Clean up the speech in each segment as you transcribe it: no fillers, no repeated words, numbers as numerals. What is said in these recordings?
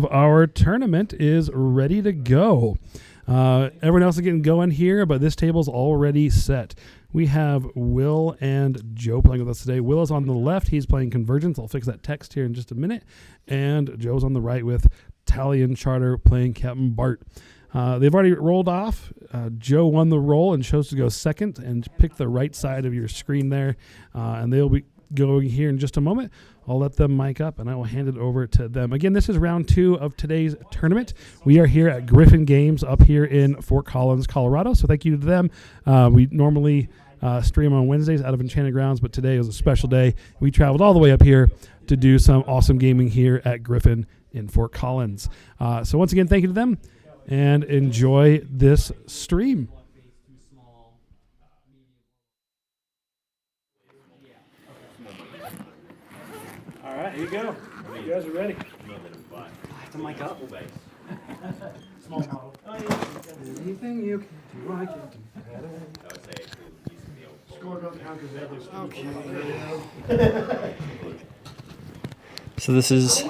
Our tournament is ready to go. Everyone else is getting going here, but this table's already set. We have Will and Joe playing with us today. Will is on the left. He's playing Convergence. I'll fix that text here in just a minute. And Joe's on the right with Talion Charter playing Captain Bart. They've already rolled off. Joe won the roll and chose to go second and pick the right side of your screen there. And they'll be going here in just a moment. I'll let them mic up, and I will hand it over to them. Again, this is round 2 of today's tournament. We are here at Gryphon Games up here in Fort Collins, Colorado, so thank you to them. We normally stream on Wednesdays out of Enchanted Grounds, but today was a special day. We traveled all the way up here to do some awesome gaming here at Gryphon in Fort Collins. So once again, thank you to them, and enjoy this stream. All right, here you go. You guys are ready. I have to mic up. Small model. Anything you can do, I can do better. Score don't count as Okay. So this is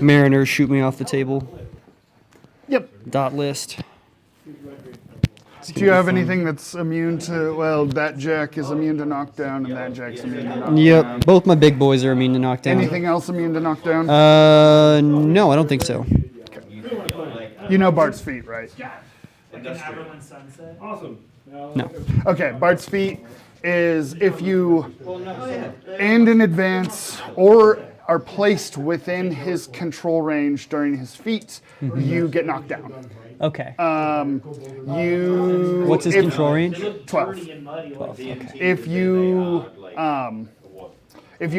Mariners Shoot Me Off the Table. Yep. Dot list. Do you have anything that's immune to, well, that jack is immune to knockdown and that jack's immune to knockdown? Yep, both my big boys are immune to knockdown. Anything else immune to knockdown? No, I don't think so. You know Bart's feat, right? Awesome. No. Okay, Bart's feat is if you end in advance or are placed within his control range during his feat, you get knocked down. Okay. What's his control range? 12. 12, okay. If you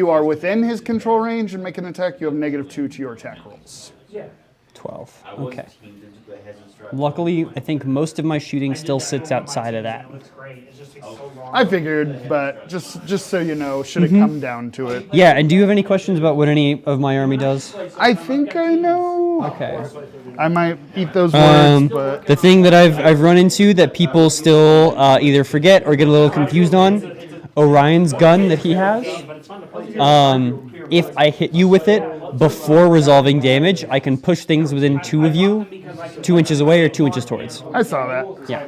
are within his control range and make an attack, you have -2 to your attack rolls. 12, okay. Luckily, I think most of my shooting still sits outside of that. I figured, but just so you know, should it come down to it. Yeah, and do you have any questions about what any of my army does? I think I know. Okay. I might eat those words, but the thing that I've run into that people still either forget or get a little confused on, Orion's gun that he has. If I hit you with it before resolving damage, I can push things within 2 of you, 2 inches away or 2 inches towards. I saw that. Yeah.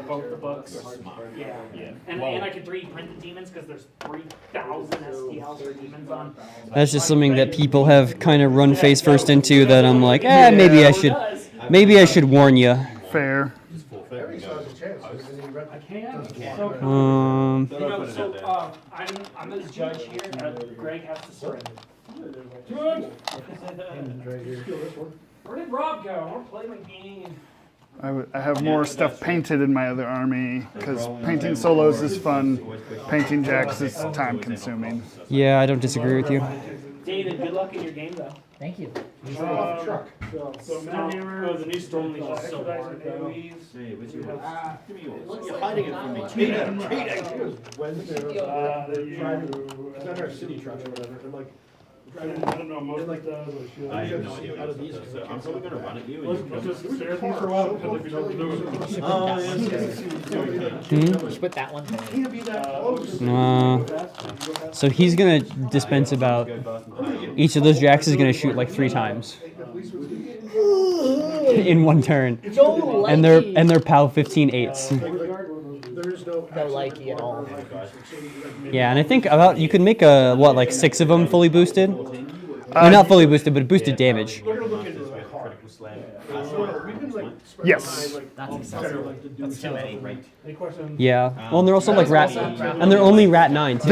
And I can 3D print the demons because there's 3,000 STLs for demons on. That's just something that people have kind of run face first into that I'm like, maybe I should warn you. Fair. I can. I'm the judge here. Greg has to surrender. Where did Rob go? I want to play my game. I have more stuff painted in my other army, because painting solos is fun. Painting jacks is time consuming. Yeah, I don't disagree with you. David, good luck in your game, though. Thank you. So the new storm leash is so hard. You're hiding it from me. It's not our city trucks or whatever. I'm like, I don't know, most like does. I have no idea. Out of these, I'm probably going to run at you. Let's just stare at these for a while, because if you don't do it. Split that one. Can't be that close. So he's gonna dispense about each of those jacks is gonna shoot like 3 times in one turn, and they're POW 15/8s. No likey at all. Yeah, and I think you could make like 6 of them fully boosted. Not fully boosted, but boosted damage. Yes. That's excessive. That's too many. Yeah. Well, and they're also like and they're only rat 9 too.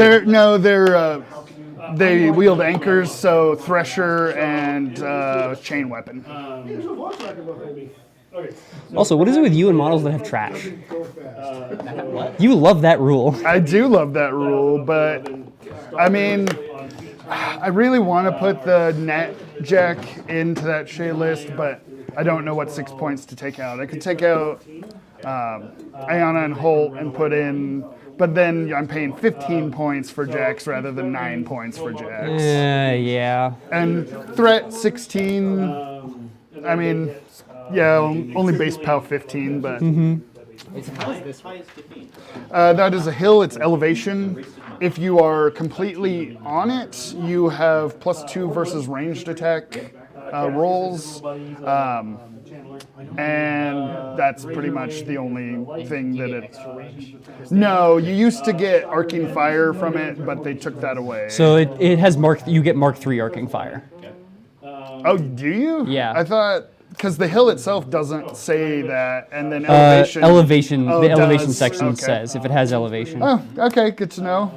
They wield anchors, so Thresher and chain weapon. Also, what is it with you and models that have trash? You love that rule. I do love that rule, but I mean, I really want to put the net jack into that Shea list, but I don't know what 6 points to take out. I could take out Ayana and Holt and put in, but then I'm paying 15 points for jacks rather than 9 points for jacks. Yeah. And threat 16, I mean, yeah, only base POW 15, but that is a hill, it's elevation. If you are completely on it, you have +2 versus ranged attack rolls, and that's pretty much the only thing that it. No, you used to get arcing fire from it, but they took that away. So it has you get Mark 3 arcing fire. Oh, do you? Yeah. I thought because the hill itself doesn't say that, and then elevation. The elevation does. section Okay. says if it has elevation. Oh, okay, good to know.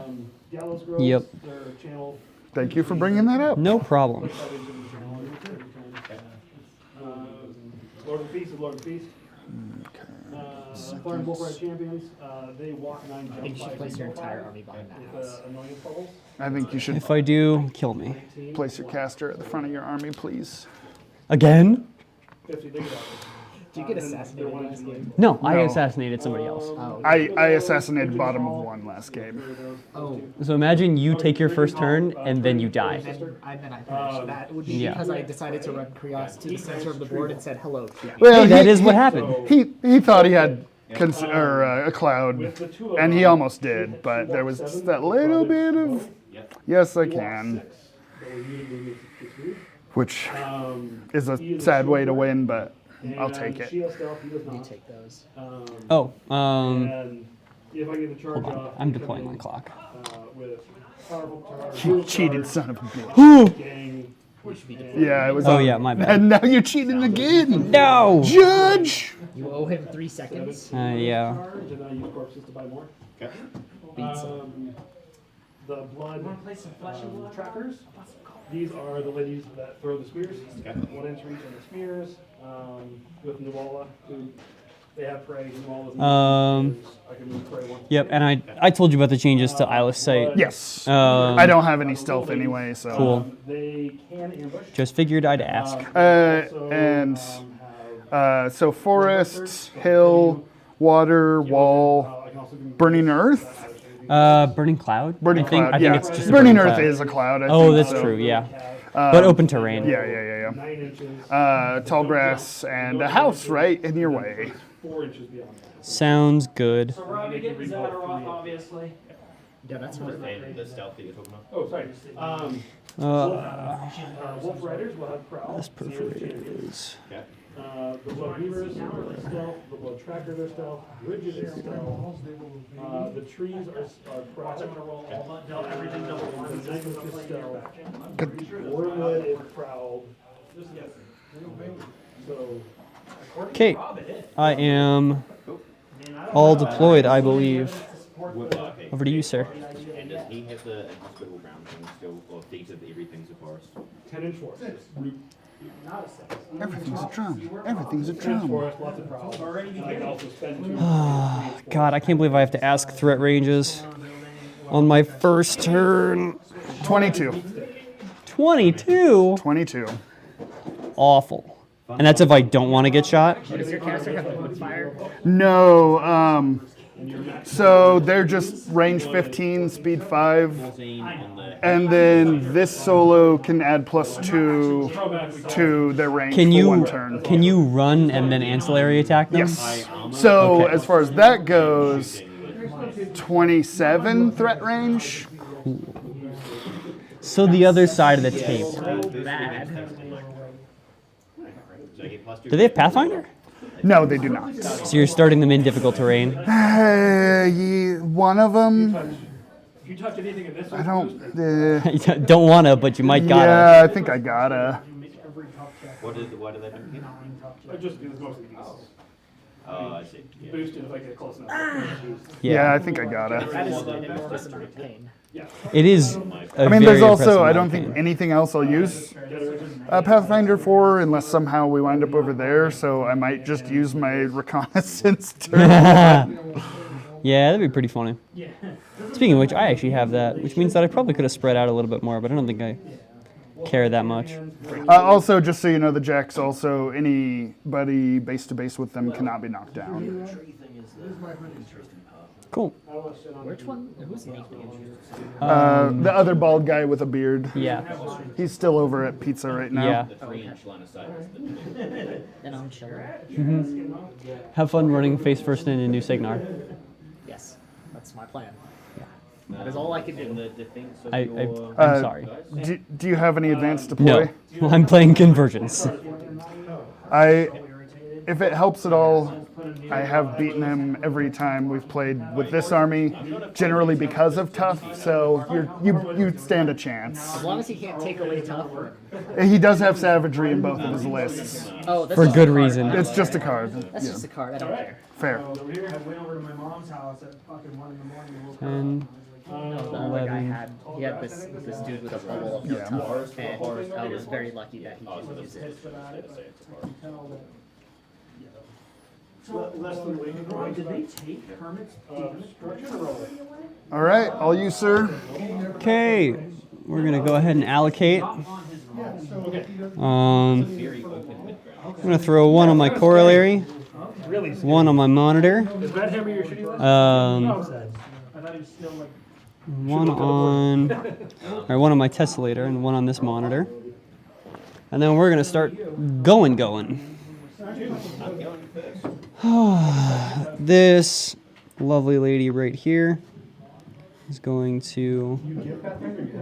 Yep. Thank you for bringing that up. No problem. Lord of the Feast is Lord of the Feast. Fire and Wolf Ride Champions, they walk 9 jumps. I think you should place your entire army behind that house. Annoyance bubbles. I think you should If I do, kill me. place your caster at the front of your army, please. Again? 50 dig it out. Do you get assassinated last game? No, I No. assassinated somebody else. Oh, I assassinated bottom of 1 last game. oh. So imagine you take your first turn and then you die. Then I finished. That would be Yeah. because I decided to run Krios to the center of the board and said hello. Well, Hey, that is what happened. He thought he had a cloud, and he almost did, but there was just that little bit of yes, I can, which is a sad way to win, but I'll take it. You take those. Oh, And if I get the charge hold on. off, I'm deploying my clock. with powerful You cheated son of a bitch. gang. Yeah, it was. Oh yeah, my bad. And now you're cheating again. No! Judge. You owe him 3 seconds. Yeah. Charge, and I use corpses to buy more. Beats him. The blood trackers. These are the ladies that throw the spears. 1 inch reach on the spears. With Nuala, who they have prey. Nuala's I can move prey one. Yep, and I told you about the changes to Isle of Sight. Yes. Um, I don't have any stealth anyway, so. Cool. They can ambush. Just figured I'd ask. And so forest, hill, water, wall, I can also do burning earth. Burning Cloud? Burning I think, cloud. I think Yeah, it's just a burning Burning earth Cloud. is a cloud. I Oh, think, that's so. true, yeah. But open terrain. Yeah. 9 inches, Tall grass and a house right in your way. 4 inches beyond that. Sounds good. So Rob, you get the Zadaroth, obviously. Yeah, that's what The stealth that you're talking about? Oh, sorry. Wolf Riders will have prowl. This perforator is... The Blood Weavers are stealth. The Blood Tracker is stealth. Bridges is stealth. The trees are prowl. I'm gonna roll all no, everything double one. The Knight is stealth. Wormwood is prowled. So, Okay, I am all deployed, I believe. Over to you, sir. And does he have the hospitable ground thing still, or these of everything's a forest? 10-inch forest. Everything's a drum. Everything's a 10-inch drum. forest, lots of prowls. I can also spend 2. God, I can't believe I have to ask threat ranges on my first turn. 22. 22? 22. Awful. And that's if I don't want to get shot? Does your caster have open fire? No, so they're just range 15, speed 5, and then this solo can add +2 to their range for 1 turn. Can you run and then ancillary attack them? Yes. So Okay. as far as that goes, 27 threat range. So the other side of the table. Bad. Do they have Pathfinder? No, they do not. So you're starting them in difficult terrain? One of them, If you touch anything in this I don't. You don't want to, but you might gotta. Yeah, I think I gotta. What do they do again? I just do most of these. I see. Yeah. Boosted if I get close enough. Yeah, I think I gotta. That is an enormous amount of pain. It is. I mean, there's also, I don't think anything else I'll use Pathfinder for unless somehow we wind up over there, so I might just use my reconnaissance to. Yeah, that'd be pretty funny. Speaking of which, I actually have that, which means that I probably could have spread out a little bit more, but I don't think I care that much. Also, just so you know, the Jacks also, anybody base to base with them cannot be knocked down. Cool. Which one? Who's making The other bald guy with a beard, Yeah. he's still over at Pizza right now. Yeah. 3-inch line of sight. And I'm sure. Have fun running face first in a new Signar. Yes, that's my plan. That is all I can do. The defense of I'm Uh, sorry. Do you have any advanced deploy? No, I'm playing Convergence. If it helps at all, I have beaten him every time we've played with this army, generally because of tough. So you stand a chance. As long as he can't take away tough. He does have savagery in both of his lists. Oh, that's For just good a card. reason. It's just a card. That's Yeah, just a card. I don't care. fair. I went over to my mom's house at fucking 1 in the morning and woke up. 10, No, the other guy 11. he had this dude with a bubble of no tough, and I was very lucky that he didn't use it. Less than a week ago. Did they take Hermit's All right, all you, sir. Okay, we're gonna go ahead and allocate. I'm gonna throw 1 on my corollary, 1 on my monitor, Is that him or your shooting list? um, I thought he was still like. 1 on, or 1 on my tessellator, and 1 on this monitor, and then we're gonna start going. This lovely lady right here is going to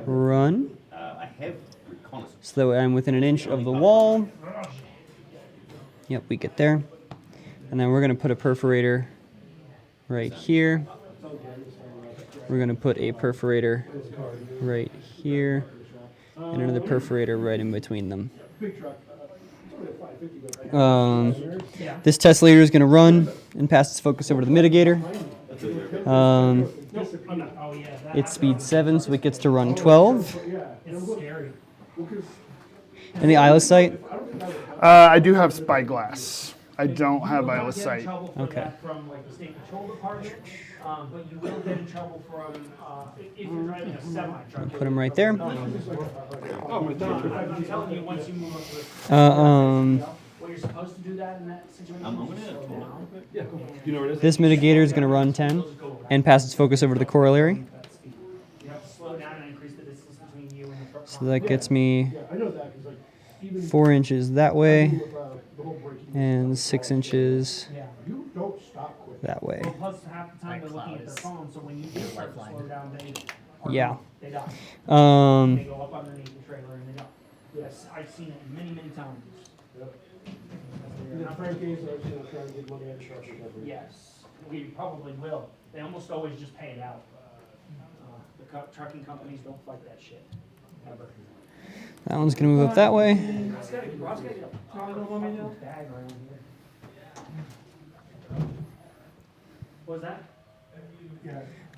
run. I have reconnaissance. So that way I'm within an inch of the wall. Yep, we get there. And then we're going to put a perforator right here. We're going to put a perforator right here. And another perforator right in between them. This tessellator is going to run and pass its focus over to the mitigator. It's speed 7, so it gets to run 12. And the eyeless sight? I do have spyglass. I don't have eyeless sight. Okay. From like the state patrol department, but you will get in trouble from if you're driving a semi truck. Put him right there. I'm telling you, once you move up to the Uh, well, you're supposed to do that in that situation. This mitigator is going to run 10 and pass its focus over to the corollary. You have to slow down and increase the distance between you and the front. So that gets me 4 inches that way and 6 inches that way. Plus, half the time they're looking at their phone, so when you do start to slow down, they Yeah. They die. They Um, go up underneath the trailer and they die. Yes, I've seen it many, many times. Yes, we probably will. They almost always just pay it out. The trucking companies don't fight that shit. Ever. that one's going to move up that way. Rob's gotta get a bag around here. What was that?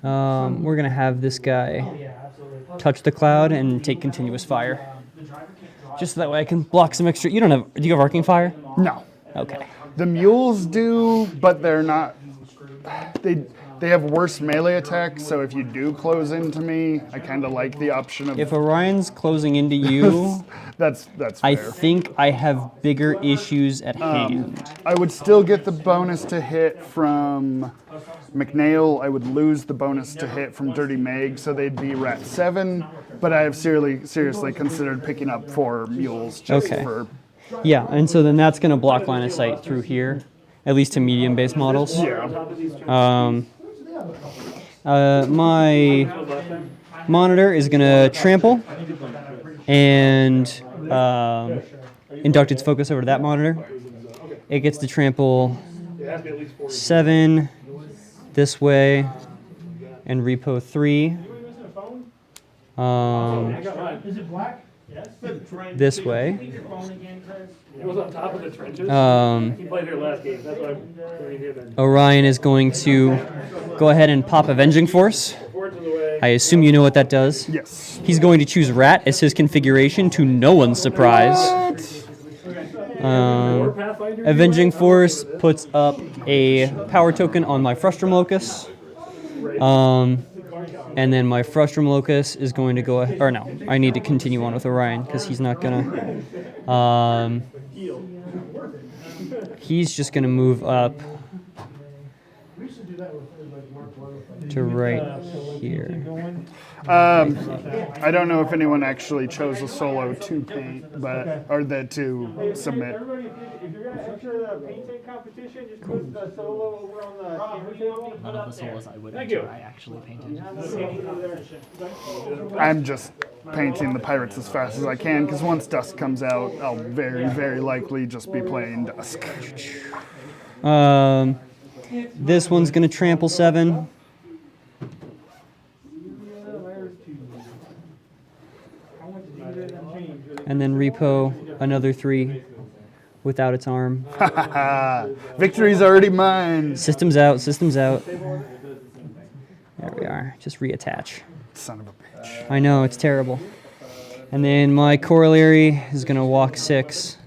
We're going to have this guy Yeah, absolutely. Plus, touch the cloud and take continuous fire. the driver can't drive. Just so that way I can block some extra. You don't have. Do you have arcing fire? No. Okay. The mules do, but they're not. They have worse melee attacks, so if you do close into me, I kind of like the option of. If Orion's closing into you, that's I fair. think I have bigger issues at hand. I would still get the bonus to hit from McNail. I would lose the bonus to hit from Dirty Meg, so they'd be Rat 7. But I have seriously considered picking up 4 mules just Okay. for. Yeah, and so then that's going to block line of sight through here, at least to medium base models. My monitor is going to trample and induct its focus over to that monitor. It gets to trample 7 this way and repo 3 Is it black? Yes. this way. Your phone again, Chris? It was on top of the trenches. He played here last game. That's why I'm here then. Orion is going to go ahead and pop Avenging Force. Forward to the way. I assume you know what that does. Yes. He's going to choose Rat as his configuration to no one's surprise. Or Pathfinder. Avenging Force puts up a power token on my Frustrum Locus. And then my Frustrum Locus is going to go ahead, or no, I need to continue on with Orion because he's not gonna, he's just gonna move up to right here. I don't know if anyone actually chose a solo to paint, but or to submit. Everybody, if you're gonna enter the painting competition, just put the solo over on the camera table. None of the solos I would Thank you. enter, I actually painted. I'm just painting the pirates as fast as I can because once Dusk comes out, I'll very likely just be playing Dusk. This one's gonna trample 7. And then repo another 3 without its arm. Victory's already mine. Systems out, systems out. There we are. Just reattach. Son of a bitch. I know, it's terrible. And then my corollary is gonna walk 6.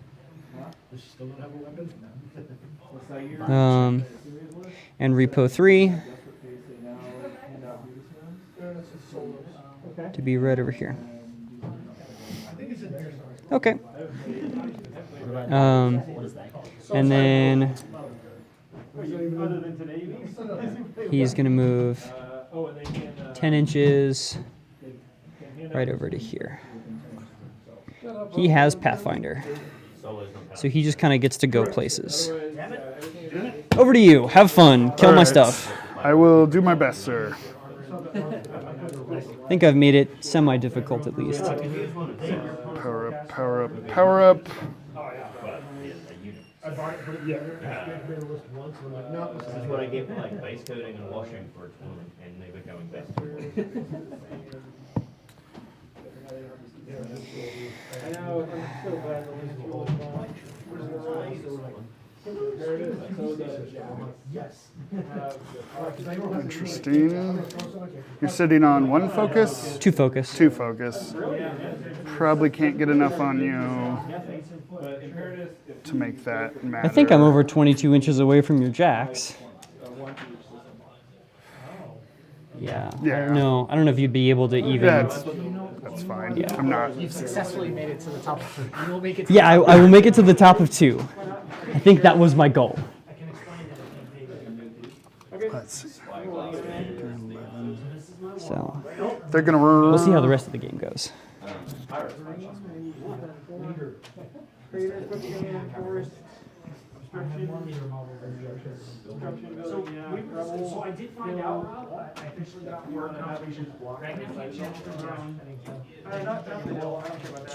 And repo 3 to be right over here. Okay. And then he's gonna move 10 inches right over to here. He has Pathfinder, so he just kind of gets to go places. Over to you. Have fun. Kill my stuff. I will do my best, sir. I think I've made it semi-difficult at least. Power up, power up, power up. This is what I get for like base coating and washing for a tournament, and they were going best. I know, I'm so glad the least roll Interesting. You're sitting on 1 focus? 2 focus. 2 focus. Probably can't get enough on you to make that matter. I think I'm over 22 inches away from your jacks. Yeah. I don't know. I don't know if you'd be able to even. That's fine. Yeah. I'm not. You've successfully made it to the top of 3. You will make it to Yeah, I will make it to the top of 2. I think that was my goal. Let's see. So They're gonna. we'll see how the rest of the game goes. So I did find out, I officially got more confirmation.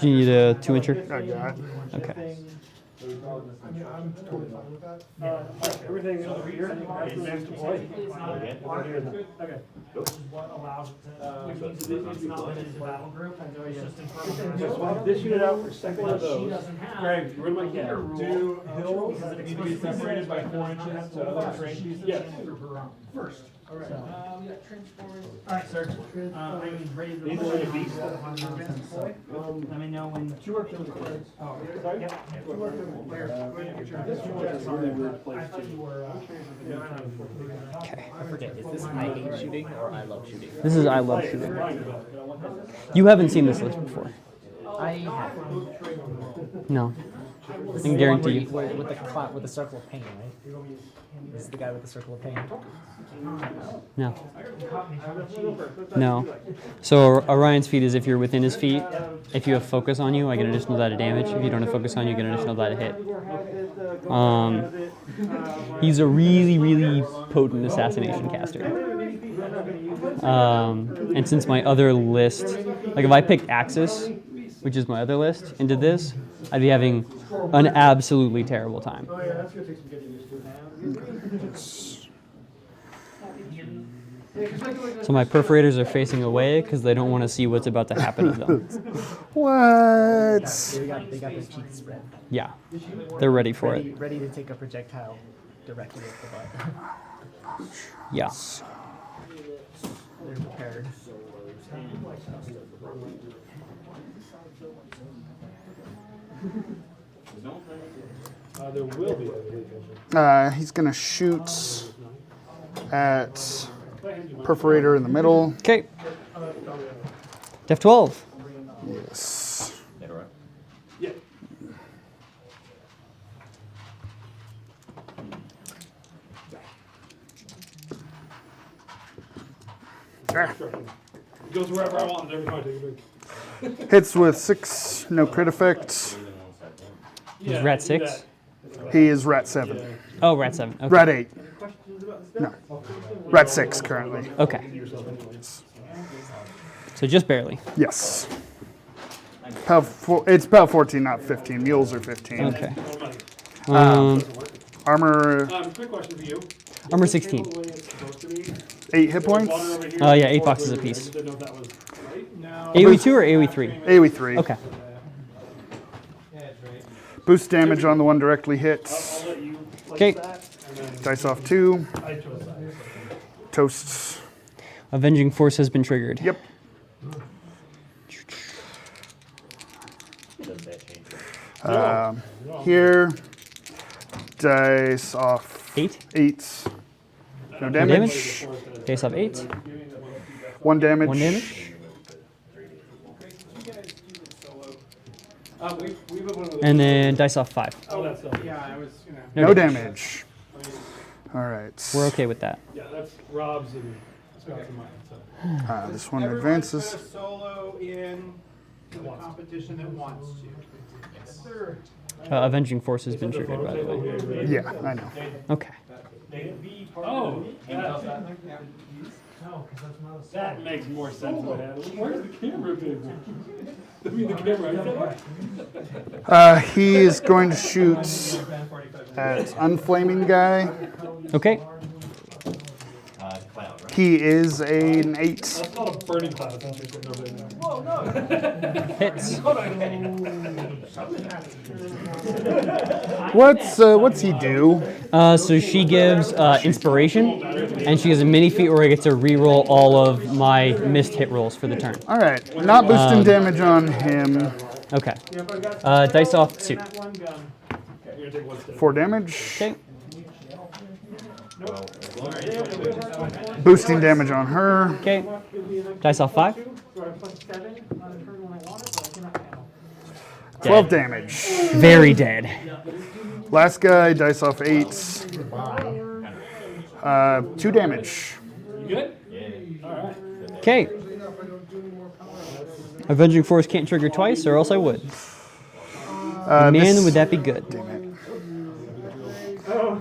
Do you need a 2-incher? I got. Okay. I'm totally fine with that. Everything over here, advanced deploy. Okay. Which is what allows it to, which means it's not limited to battle group, and it's just in permanent. Swap this unit out for second of But she those. doesn't have. Greg, where do I get? rule, Do hills because it need to be explicitly separated says by that 4 it does not inches have to full other force, terrain she pieces? uses it through her own. First. All right. We got transformers. All right, sir. I mean, ready to These deploy. are the beasts. Let me know when. Two work over cards. Oh, Sorry? yep. Two work over This one is a really weird place. I thought you were, Okay. I forget, is this I hate shooting or I love shooting? This is I love shooting. You haven't seen this list before. I have. No. This I can is the one guarantee where you. with the circle of pain, right? This is the guy with the circle of pain. No. No. So Orion's feat is if you're within his feet. If you have focus on you, I get an additional die of damage. If you don't have focus on you, I get an additional die to hit. He's a really potent assassination caster. And since my other list, like if I picked Axis, which is my other list, and did this, I'd be having an absolutely terrible time. Oh yeah, that's gonna take some getting used to. So my perforators are facing away because they don't want to see what's about to happen to them. What? They got their cheeks spread. Yeah, they're ready for it. Ready to take a projectile directly at the butt. Yeah. They're prepared. There will be. He's gonna shoot at perforator in the middle. Okay. Def 12. Yes. Yeah. It goes wherever I want, every time I take a drink. Hits with 6, no crit effect. He's rat 6. He is rat 7. Oh, rat 7. Okay. Rat 8. No. Rat 6 currently. Okay. So just barely. Yes. It's about 14, not 15. Mules are 15. Okay. Armor, Quick question for you. Armor 16. 8 hit points. Oh yeah, 8 boxes apiece. Didn't know if that was right. No. AoE 2 or AoE 3? AoE 3. Okay. Boost damage on the one directly hits. I'll let you Okay. place that, and then Dice off 2. I chose that. Toasts. Avenging Force has been triggered. Yep. Here. Dice off 8. 8. No No damage. damage. Base off 8. 1 damage. 1 damage. And then dice off 5. Oh, that's No damage. All right. We're okay with that. yeah, that's Rob's and Scott's and mine. So. This one advances. Put a solo in the competition that wants to. Yes, sir. Avenging Force has been triggered, by the way. Yeah, I know. Okay. Oh, that makes more sense. Where's the camera been? I mean, the camera. He is going to shoot at Unflaming Guy. Okay. He is an 8. That's not a burning cloud. That's just nobody knows. Hits. What's he do? So she gives inspiration, and she has a mini feat where I get to reroll all of my missed hit rolls for the turn. All right, not boosting damage on him. Okay. Dice off 2. 4 damage. Okay. Boosting damage on her. Okay. Dice off 5. 12 damage. Very dead. Last guy, dice off 8. 2 damage. Good? All right. Okay. Avenging Force can't trigger twice, or else I would. Man, would that be good?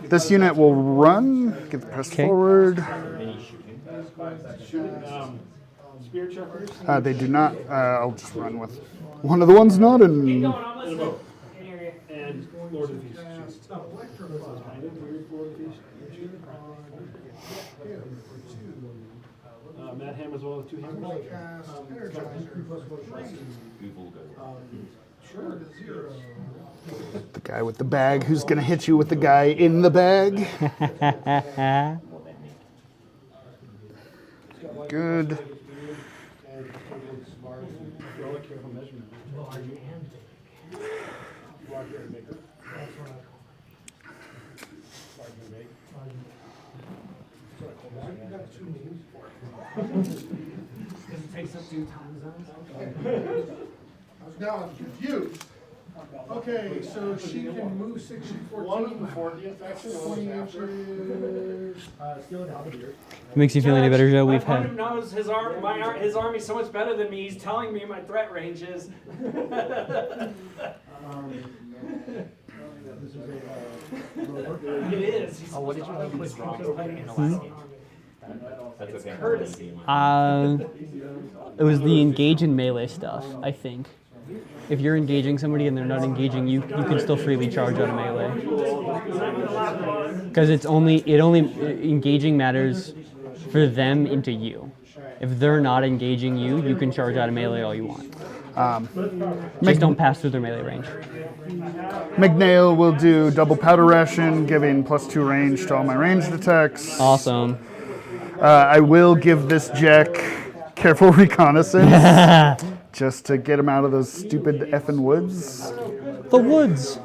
This unit will run. Get the press forward. Spear checkers. They do not. I'll just run with one of the ones not in. And Lord of the Feast. Mad Ham as well as 2 hammers. Sure. The guy with the bag who's going to hit you with the guy in the bag. Good. Now I'm confused. Okay, so she can move 6 feet 14. 20 inches. Makes you feel any better, Joe? We've Opponent had. knows his army's so much better than me. He's telling me my threat range is. It is. He's What did you think was wrong in the last game? That's okay. courtesy. It was the engage in melee stuff, I think. If you're engaging somebody and they're not engaging you, you can still freely charge out of melee. Because engaging matters for them into you. If they're not engaging you, you can charge out of melee all you want. Just don't pass through their melee range. McNail will do double powder ration, giving +2 range to all my ranged attacks. Awesome. I will give this Jack careful reconnaissance just to get him out of those stupid effing woods. The woods.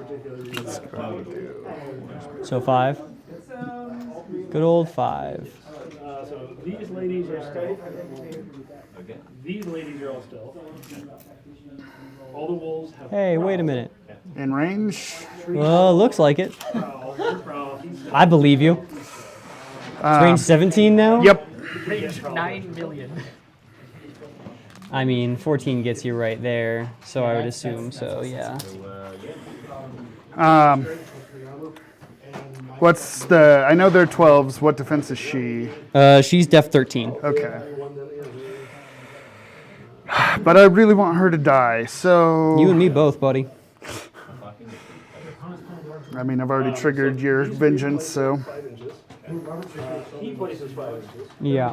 So 5. Good old 5. So these ladies are stealth. These ladies are all stealth. All the wolves have. Hey, wait a minute. In range. Well, looks like it. I believe you. It's range 17 now? Yep. Range 9 million. I mean, 14 gets you right there, so I would assume so. Yeah. What's the? I know they're 12s. What defense is she? She's def 13. Okay. But I really want her to die, so. You and me both, buddy. I mean, I've already triggered your vengeance, so. He places 5 inches. Yeah.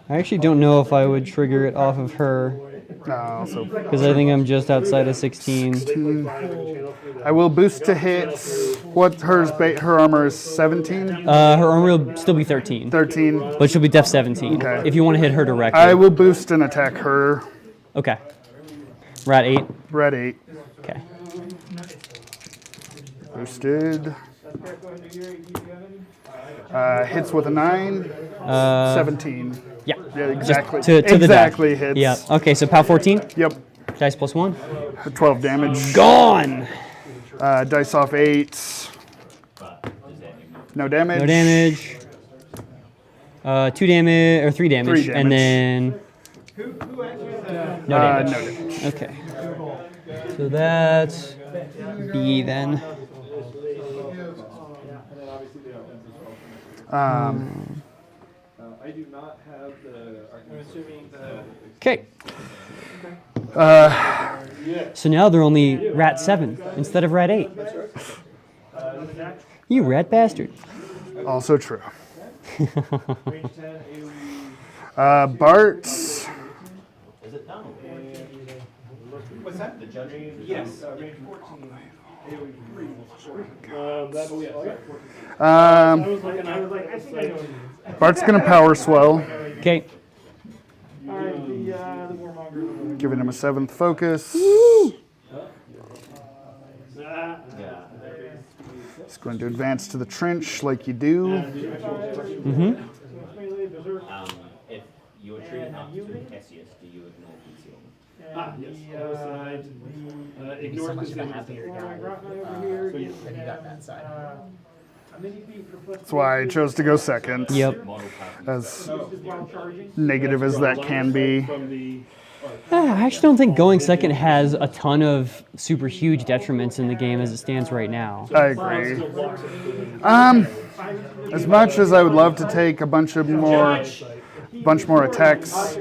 I actually don't know if I would trigger it off of her, No, so. because I think I'm just outside of 16. I will boost to hit. What her armor is 17? Her armor will still be 13, 13. but she'll be def 17. Okay. If you want to hit her directly. I will boost and attack her. Okay. We're at 8. We're at 8. Okay. Boosted. Hits with a 9. 17. Yeah. Yeah, exactly. To the exactly death. hits. Yeah. Okay, so POW 14. Yep. Dice plus 1. 12 damage. Gone! Dice off 8. No damage. No damage. 2 damage, or 3 damage. 3 And then. No damage. No damage. Okay. So that's B then. I do not have the. I'm assuming the. Okay. So now they're only rat 7 instead of rat 8. You rat bastard. Also true. Bart. Is it done? What's that? The judge? Yes. Range 14. That's Um, I was like, I think I know what it is. Bart's gonna power swell, Okay. Alright, the warmonger. giving him a 7th focus. Yeah. He's going to advance to the trench like you do. Mm-hmm. If you were treated up to Cassius, do you ignore concealment? Ah, yes. Ignore Someone's concealment. gonna have to hear So you- Then you got that side. That's why I chose to go second. Yep. As negative as that can be. From the. I actually don't think going second has a ton of super huge detriments in the game as it stands right now. I agree. As much as I would love to take a bunch more attacks,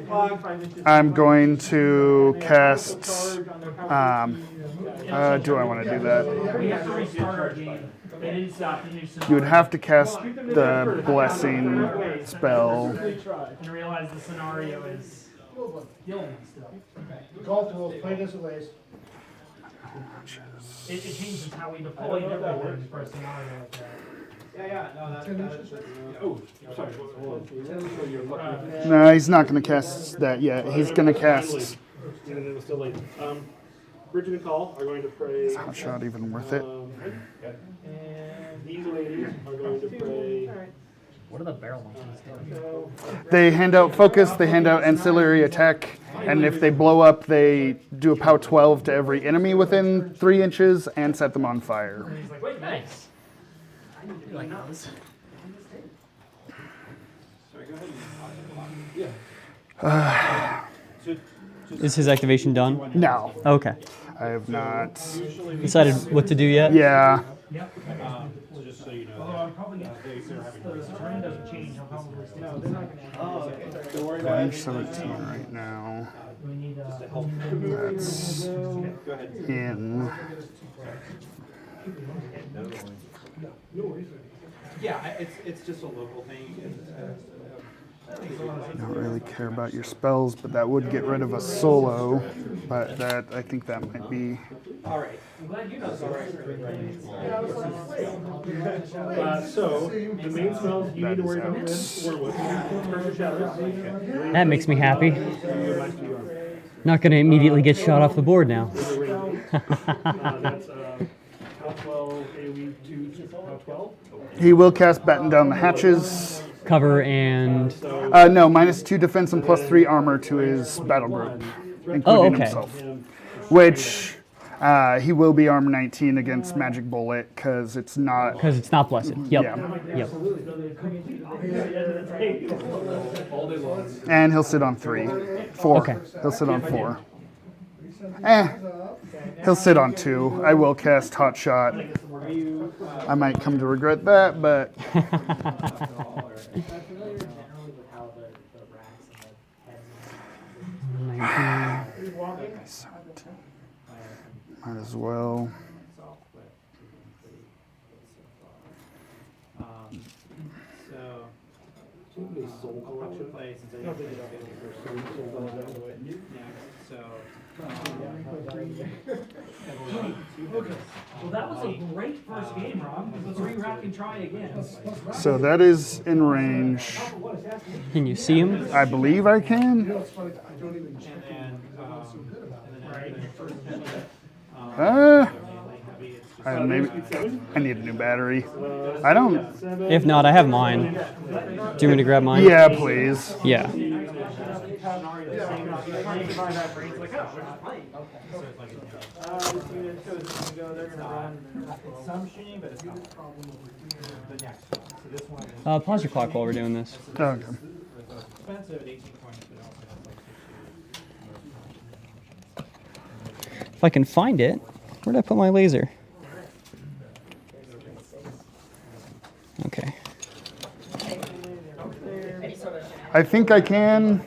I'm going to cast. Do I want to do that? We have to restart our game. They didn't stop the new You scenario. would have to cast the blessing spell. And realize the scenario is Dylan still. Golf tools, play this ways. It changes how we deploy everything for a scenario like that. Oh, sorry. Hold on. No, he's not going to cast that yet. He's going to cast. And it was still late. Bridget and Call are going to pray. Hot shot even worth it. And these ladies are going to pray. What are the barrel monkeys doing? They hand out focus, they hand out ancillary attack, and if they blow up, they do a POW 12 to every enemy within 3 inches and set them on fire. He's like, wait, nice. You like those? Is his activation done? No, Okay. I have not. Decided what to do yet? Yeah, Just so you know. Although I'm probably gonna, the terrain doesn't change, I'll probably stick to the range 17 right now. We need, That's in. Yeah, it's just a local thing. I don't really care about your spells, but that would get rid of a solo. But that I think that might be. I'm glad you know. So, the main spells you need to worry about with Wormwood. Pressure Shatters. That makes me happy. Not going to immediately get shot off the board now. That's POW 12, AoE 2, POW 12. He will cast Batten Down the Hatches. Cover and... No, -2 defense and +3 armor to his battle group, including okay. himself. Which He will be armor 19 against Magic Bullet because it's not. Because it's not blessed. Yep. Yeah. Yep. And he'll sit on 3. 4. Okay. He'll sit on 4. He'll sit on 2. I will cast Hot Shot. I might come to regret that, but might as well. Well, that was a great first game, Rob. Let's re-rack and try again. So that is in range. Can you see him? I believe I can. I need a new battery. I don't. If not, I have mine. Do you want me to grab mine? Yeah, please. Yeah. Pause your clock while we're doing this. Okay. If I can find it, where did I put my laser? Okay. I think I can.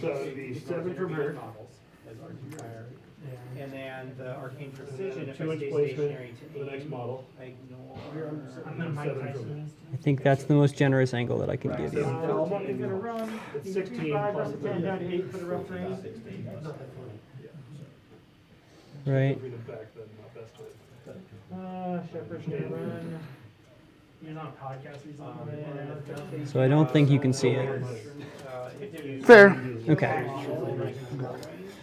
The 7 from her. And then the Arcane Precision, if 2-inch I stay placement stationary for the next model. I ignore. I'm gonna Mike Tyson. I think that's the most generous angle that I can give you. Belmont is gonna run. It's 16 plus the 10 down to 8 for the rough terrain. Right. Shepherd should run. He's on a podcast. He's on So I don't think you can see it. Fair. Okay.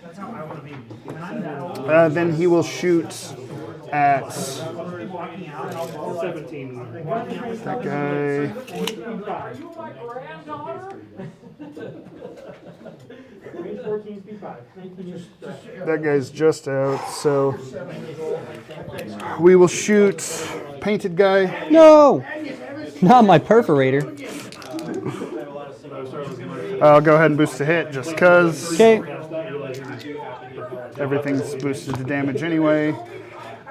That's how I want to be. When I'm that old, Then he will shoot at walking out, I'll go 17. that guy. Are you my granddaughter? Range 14, speed 5. That guy's just out, so we will shoot painted guy. No! Not my perforator. I'll go ahead and boost a hit just because Okay. everything's boosted to damage anyway.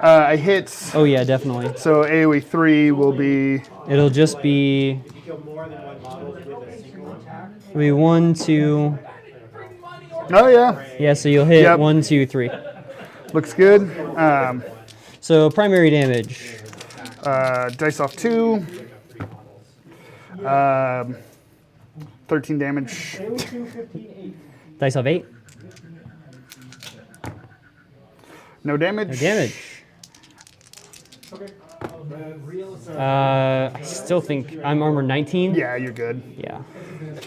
I hit, Oh yeah, definitely. so AoE 3 will be It'll just be. It'll be 1, 2. Oh yeah, Yeah, so you'll hit Yep. 1, 2, 3. looks good. So primary damage. Dice off 2. 13 damage. Dice off 8. No damage. No damage. I still think I'm armor 19. Yeah, you're good. Yeah.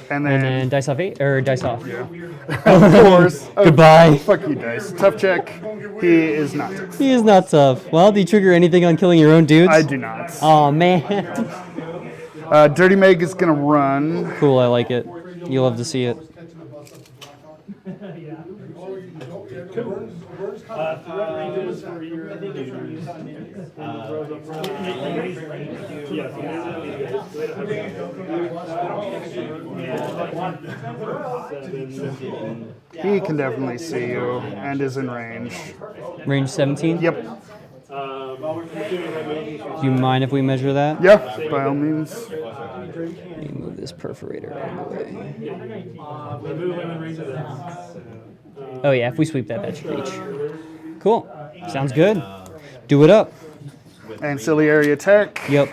And And then, then dice off 8 or dice off. of course, Goodbye. fuck you, dice. Tough check. He is not. He is not tough. Well, do you trigger anything on killing your own dudes? I do not. Oh man. Dirty Meg is gonna run. Cool. I like it. You'll love to see it. Ranges for your He can definitely see you and is in range. Range 17. Yep. Do you mind if we measure that? Yeah, by all means. Let me move this perforator out of the way. Oh yeah, if we sweep that, that should reach. Cool. Sounds good. Do it up. Ancillary attack. Yep.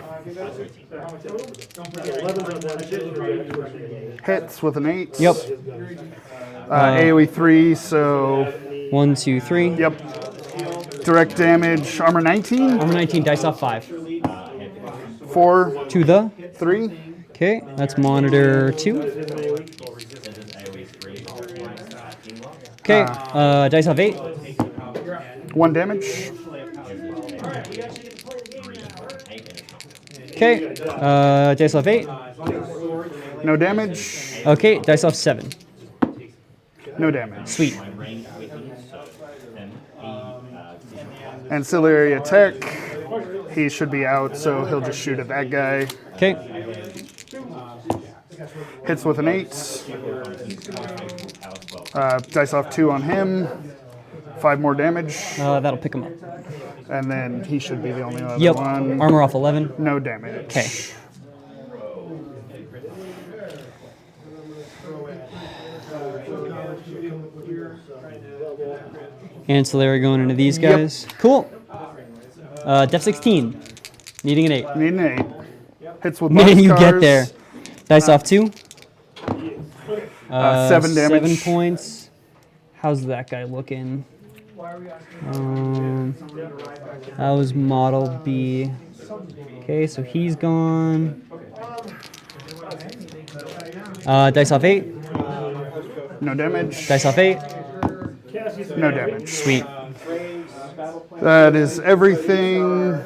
Hits with an 8. Yep. AoE 3, so 1, 2, 3. yep. Direct damage, armor 19. Armor 19, dice off 5. 4, To the. 3. Okay, that's monitor 2. Okay, dice off 8. 1 damage. Okay, dice off 8. No damage. Okay, dice off 7. No damage. Sweet. Ancillary attack. He should be out, so he'll just shoot at that guy. Okay. Hits with an 8. Dice off 2 on him. 5 more damage. That'll pick him up. And then he should be the only other Yep. one. Armor off 11. No damage. Okay. Ancillary going into these guys. Cool. Def 16. Needing an 8. Need an 8. Hits with Man, you get boxcars. there. Dice off 2. 7 damage. 7 points. How's that guy looking? That was Model B. Okay, so he's gone. Dice off 8. No damage. Dice off 8. No damage. Sweet. That is everything.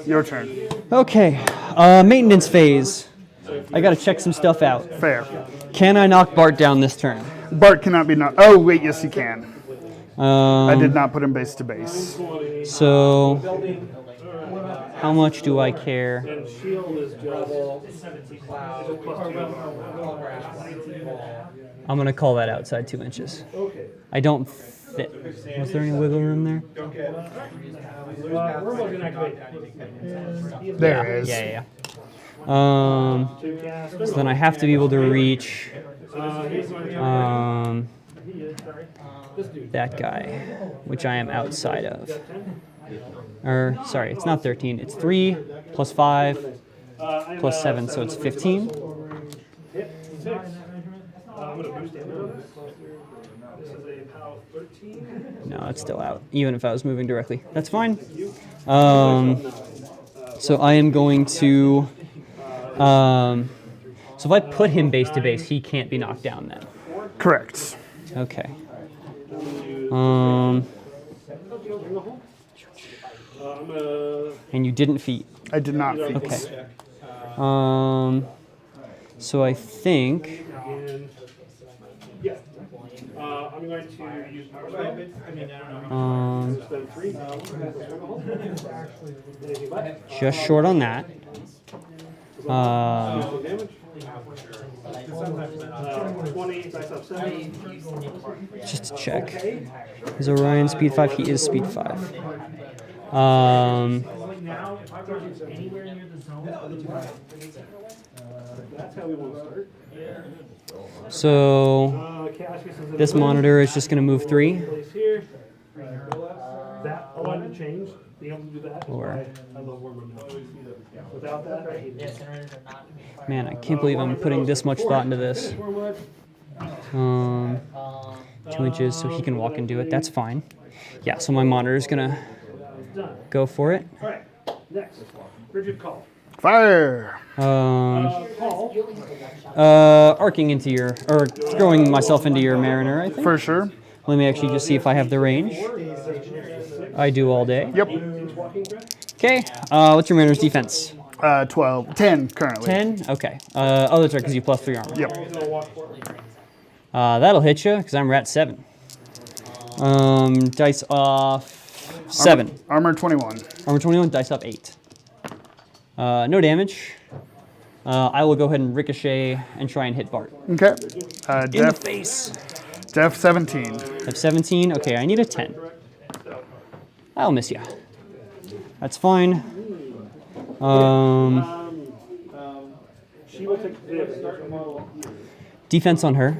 Your turn. Okay, maintenance phase. I gotta check some stuff out. Fair. Can I knock Bart down this turn? Bart cannot be knocked. Oh, wait, yes, you can. I did Um, not put him base to base. so, how much do I care? And shield is just I'm gonna call that outside 2 inches. I don't fit. Was there any wiggle room there? we're looking at There it is. Yeah. So then I have to be able to reach that guy, which I am outside of. Or, sorry, it's not 13. It's 3 plus 5 plus 7, so it's 15. I'm gonna boost damage. This is a POW 13. No, it's still out, even if I was moving directly. That's fine. So I am going to... so if I put him base to base, he can't be knocked down then. Correct. Okay. And you didn't feat. I did not feat. Okay. So I think... I'm going to use power spell. Spend 3. Just short on that. Damage. 20, dice up 7. Just to check. Is Orion speed 5? He is speed 5. Now, if I run anywhere near the zone, That's how we want to start. So Cassius is in this monitor is just going to move 3. place here. That allowed to change. Being able to do that is why I love Warmer now. Without that, I hate it. Man, I can't believe I'm putting this much thought into this. 2 inches so he can walk and do it. That's fine. Yeah, so my monitor is going to go for it. All right, next. Rigid call. Fire. Call. Arcing into your, or throwing myself into your Mariner, I think. For sure. Let me actually just see if I have the range. I do all day. Yep. Okay, what's your Mariner's defense? 12. 10 currently. 10? Okay. Other turn because you plus 3 armor. Yep. That'll hit you because I'm rat 7. Dice off 7. Armor 21. Armor 21, dice off 8. No damage. I will go ahead and ricochet and try and hit Bart. Okay. In the face. Def 17. Have 17. Okay, I need a 10. I'll miss ya. That's fine. She will take Defense on her.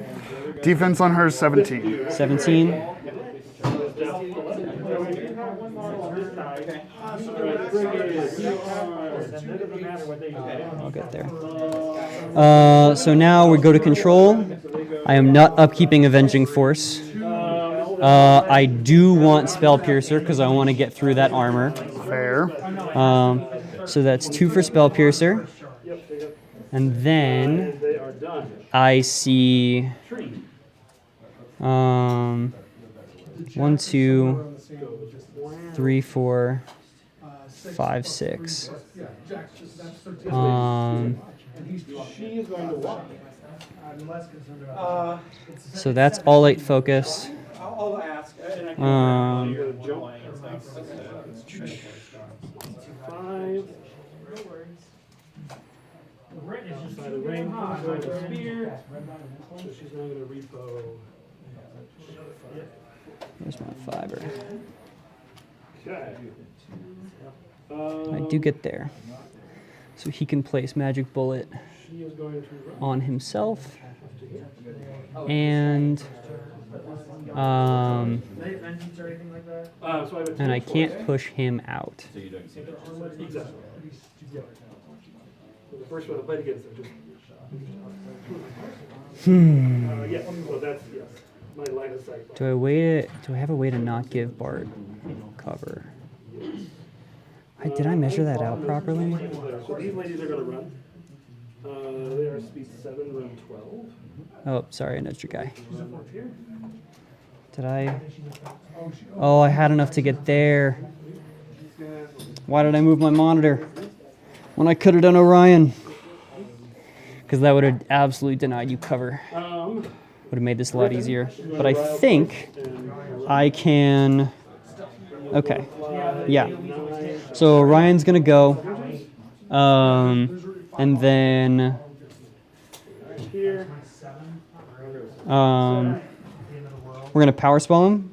Defense on her 17. 17. I'll get there. So now we go to control. I am not upkeeping Avenging Force. I do want Spell Piercer because I want to get through that armor. Fair. So that's 2 for Spell Piercer. And then I see 1, 2, 3, 4, 5, 6. She is going to walk. I'm less concerned about So that's all 8 focus. I'll ask. And I can jump. 5. The rent is just By the rain, high. by the spear. So she's not going to repo. There's my fiber. Okay. I do get there. So he can place Magic Bullet She is going to run. on himself. And Vengeance or anything like that? So I have a and I 10 can't push him out. So you're doing single. Exactly. Yeah. So the first one I played against them just. Yeah, well that's, yes, my line of sight. Do I have a way to not give Bart cover? Did I measure that out properly? So these ladies are going to run. They are speed 7, run 12. Oh, sorry, I nudged your guy. Up here. Did I? Oh, I had enough to get there. Why did I move my monitor when I could have done Orion? Because that would have absolutely denied you cover. Would have made this a lot easier. But I think I can. Okay. Yeah. So Orion's gonna go, and then Here. we're gonna power spell him,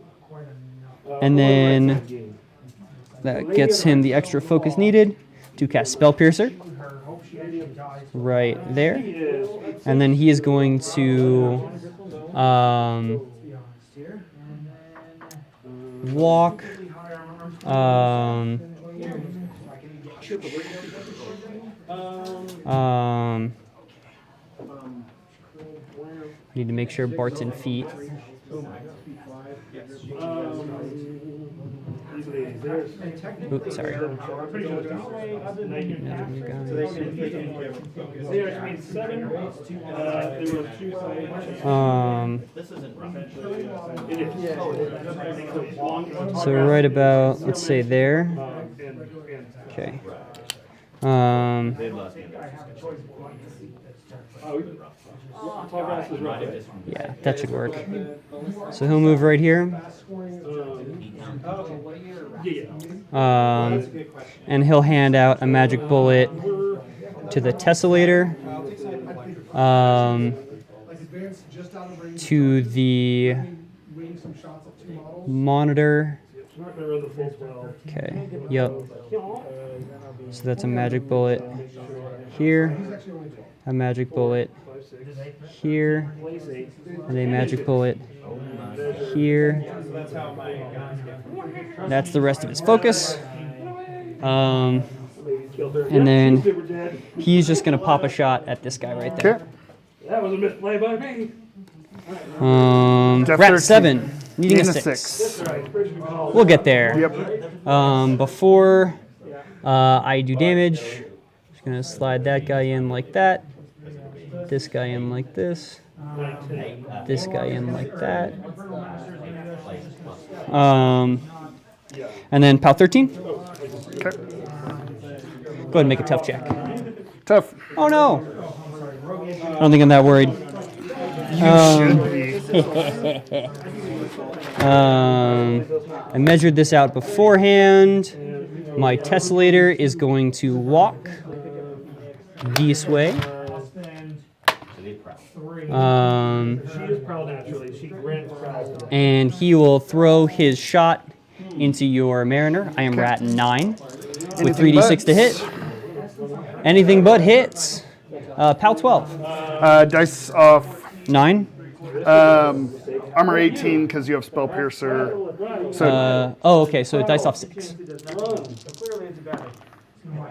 and then that gets him the extra focus needed to cast Spell Piercer right there, and then he is going to walk. Need to make sure Bart's in feet. Oops, sorry. They are speed 7. They were 2 This isn't rough. It is. So right about, let's say there. Okay. They lost me. Tallgrass is rough. Yeah, that should work. So he'll move right here. And he'll hand out a magic bullet to the tessellator, to the monitor. Okay, yep. So that's a magic bullet here, a magic bullet here, and a magic bullet here. That's the rest of his focus. And then he's just going to pop a shot at this guy right there. That was a misplay by me. We're at 7, needing a 6. We'll get there. Yep. Before I do damage, just going to slide that guy in like that, this guy in like this, this guy in like that. And then PAL 13. Okay. Go ahead and make a tough check. Tough. Oh no! I don't think I'm that worried. I measured this out beforehand. My tessellator is going to walk this way. And he will throw his shot into your Mariner. I am at 9 with 3d6 to hit. Anything but hits. PAL 12. Dice off 9. armor 18 because you have Spell Piercer. So Okay, so dice off 6.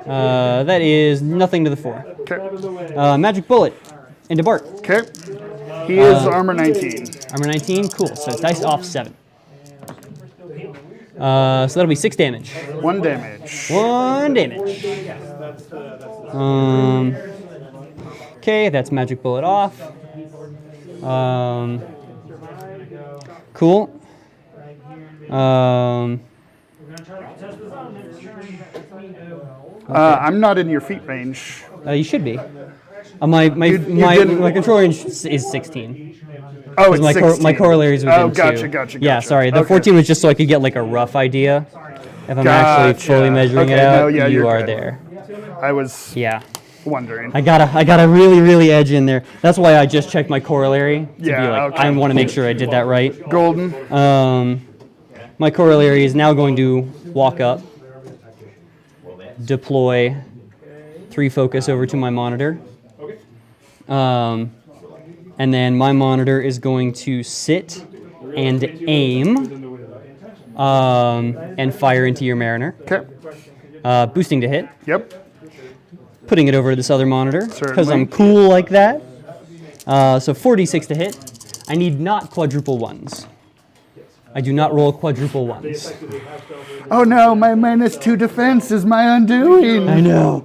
That is nothing to the 4. okay. Magic Bullet into Bart. Okay. He is armor 19. Armor 19, cool. So dice off 7. So that'll be 6 damage. 1 damage. 1 damage. Okay, that's Magic Bullet off. Cool. I'm not in your feet range. You should be. My didn't- my control range is 16. Oh, it's My 16. corollaries within Oh, gotcha, 2. gotcha, Yeah, gotcha. sorry. The Okay. 14 was just so I could get like a rough idea. If I'm actually Gotcha. fully measuring it Okay, out, no, yeah, you you're are good. there. I was Yeah. wondering. I gotta really edge in there. That's why I just checked my corollary to Yeah, be like, okay. I want to make sure I did that right. Golden. My corollary is now going to walk up, deploy 3 focus over to my monitor, and then my monitor is going to sit and aim and fire into your Mariner. Okay. Boosting to hit, Yep. putting it over to this other monitor because Certainly. I'm cool like that. So 4d6 to hit. I need not quadruple ones. I do not roll quadruple ones. Oh no, my -2 defense is my undoing. I know.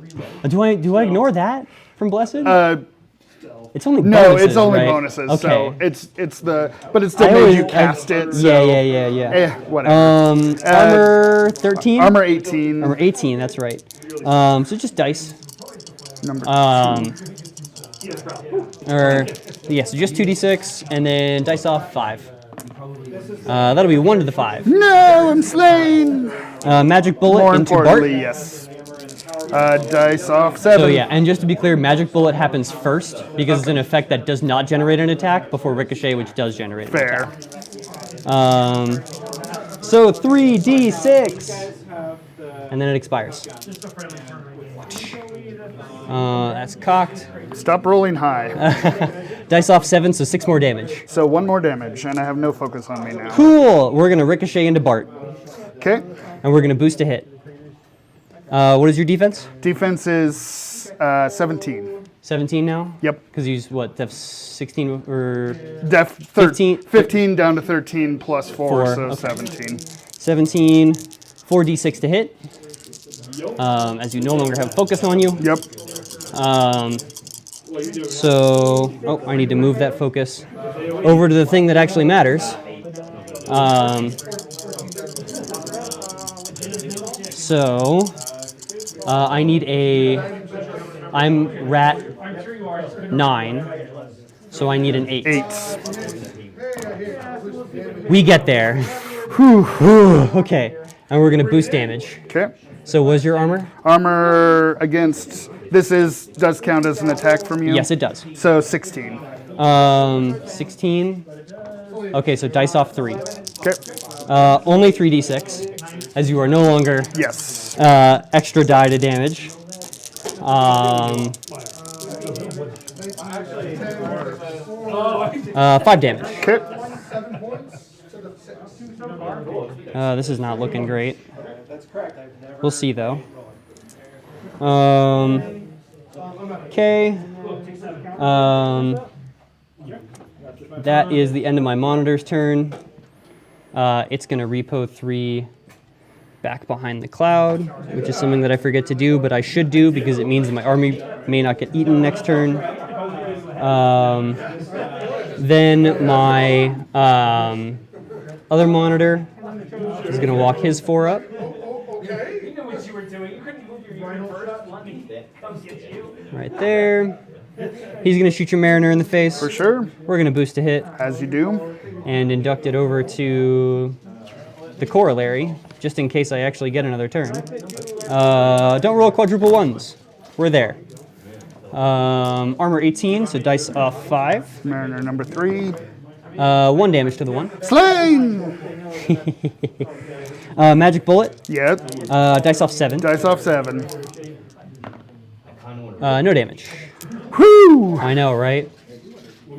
Do I ignore that from Blessed? It's only No, bonuses, it's only right? bonuses. Okay. So it's the, but it still I made always- you cast it. So, Yeah. whatever. Armor 13? Armor 18. Armor 18, that's right. So just dice. Number So just 2d6, and then dice off 5. That'll be 1 to the 5. No, I'm slain. Magic bullet More into Bart. importantly, yes. Dice off 7. So yeah, and just to be clear, Magic Bullet happens first because it's an effect that does not generate an attack before Ricochet, which does generate an Fair. attack. So 3d6, and then it expires. That's cocked. Stop rolling high. Dice off 7, so 6 more damage. So 1 more damage, and I have no focus on me now. Cool. We're gonna Ricochet into Bart, Okay. and we're gonna boost a hit. What is your defense? Defense is 17. 17 now? Yep. Because you use what? Def 16 or Def 15 15 down to 13 plus 4, Four, so okay. 17. 17, 4d6 to hit. As you no longer have focus on you. Yep. I need to move that focus over to the thing that actually matters. I need I'm rat 9, so I need an 8. 8. We get there. Okay, and we're gonna boost damage. Okay. So what's your armor? Armor against, does count as an attack from you? Yes, it does. So 16. 16. Okay, so dice off 3. Okay. Only 3d6, as you are no longer Yes. extra die to damage. 5 damage. Okay. This is not looking great. We'll see though. Okay. That is the end of my monitor's turn. It's going to repo 3 back behind the cloud, which is something that I forget to do, but I should do because it means my army may not get eaten next turn. Then my other monitor is going to walk his 4 up. You know what you were doing. You couldn't move your unit first. Let me come get you. Right there. He's going to shoot your Mariner in the face. For sure. We're going to boost a hit As you do. and induct it over to the corollary, just in case I actually get another turn. Don't roll quadruple ones. We're there. Armor 18, so dice off 5. Mariner number 3. 1 damage to the 1. Slain! Magic bullet, Yep. dice off 7. Dice off 7. No damage. Whew! I know, right? We're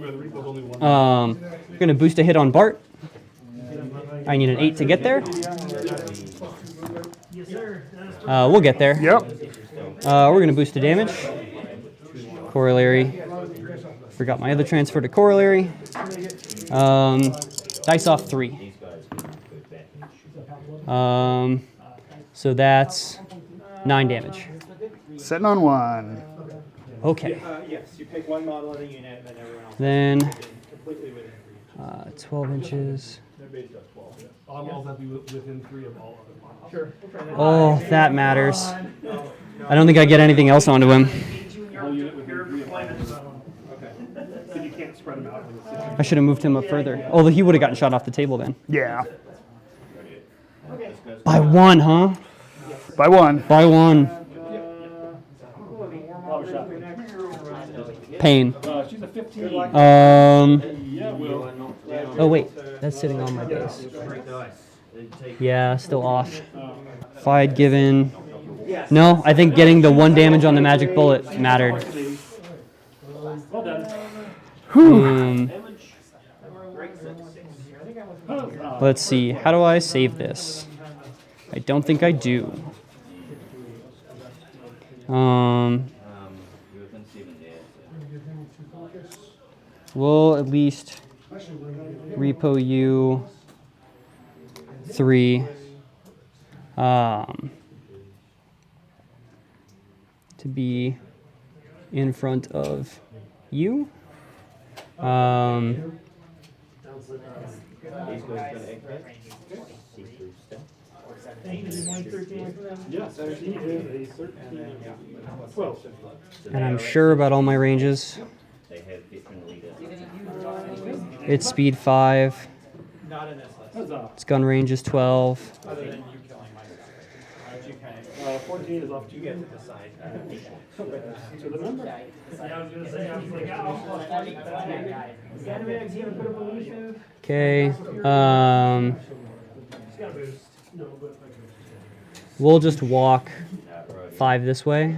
going to boost a hit on Bart. I need an 8 to get there. We'll get there. Yep. We're going to boost the damage. Corollary. Forgot my other transfer to corollary. Dice off 3. So that's 9 damage. Sitting on 1. Okay. Yes, you pick one model of the unit and then everyone else. Then Completely within 12 inches. All models have to be within 3 of all other models. Sure. Oh, that matters. I don't think I get anything else onto him. Whole unit within 3 of all other models. I should have moved him up further. Although he would have gotten shot off the table then. Yeah. By 1, huh? By 1. By 1. Pain. She's a 15. Oh wait, that's sitting on my base. Yeah, still off. If I had given... No, I think getting the 1 damage on the magic bullet mattered. Let's see, how do I save this? I don't think I do. We'll at least repo you 3. To be in front of you. And I'm sure about all my ranges. It's speed 5. Its gun range is 12. 14 is off to you. To the number. Okay. We'll just walk 5 this way.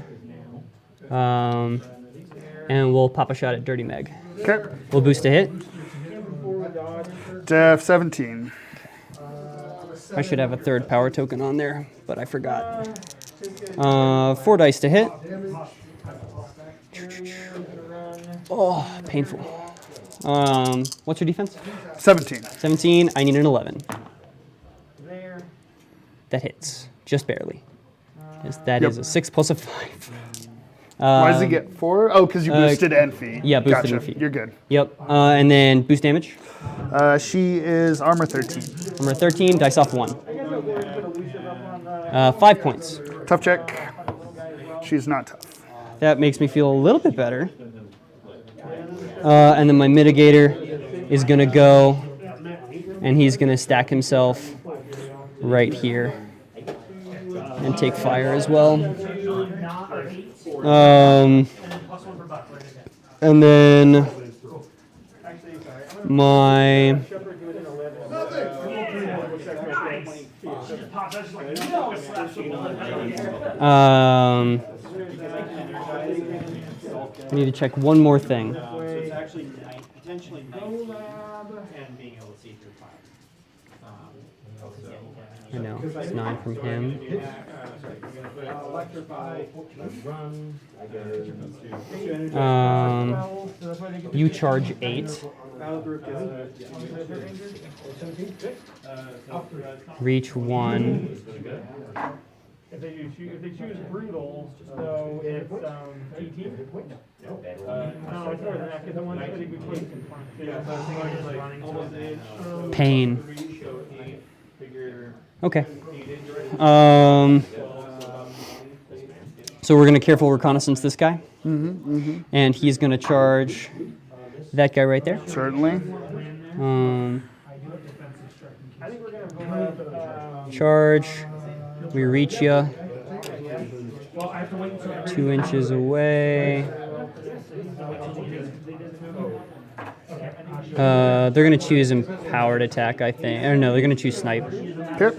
And we'll pop a shot at Dirty Meg. Okay. We'll boost a hit. Def 17. I should have a 3rd power token on there, but I forgot. 4 dice to hit. Oh, painful. What's your defense? 17. 17. I need an 11. That hits, just barely. Yes, that is a 6 plus a 5. Why does he get 4? Oh, because you boosted Enfi. Yeah, boosted Gotcha. Enfi. You're good. Yep. And then boost damage. She is armor 13. Armor 13. Dice off 1. 5 points. Tough check. She's not tough. That makes me feel a little bit better. And then my mitigator is going to go, and he's going to stack himself right here and take fire as well. And then my... I need to check one more thing. So it's actually potentially 19 and being able to see through fire. I know, it's 9 from him. You charge 8. Reach 1. If they choose brutal, so it's TT. No, it's more than that because the one that we played. Pain. Okay. So we're going to careful reconnaissance this guy. And he's going to charge that guy right there. Certainly. Charge. We reach ya. 2 inches away. They're going to choose empowered attack, I think. Or no, they're going to choose snipe. Okay.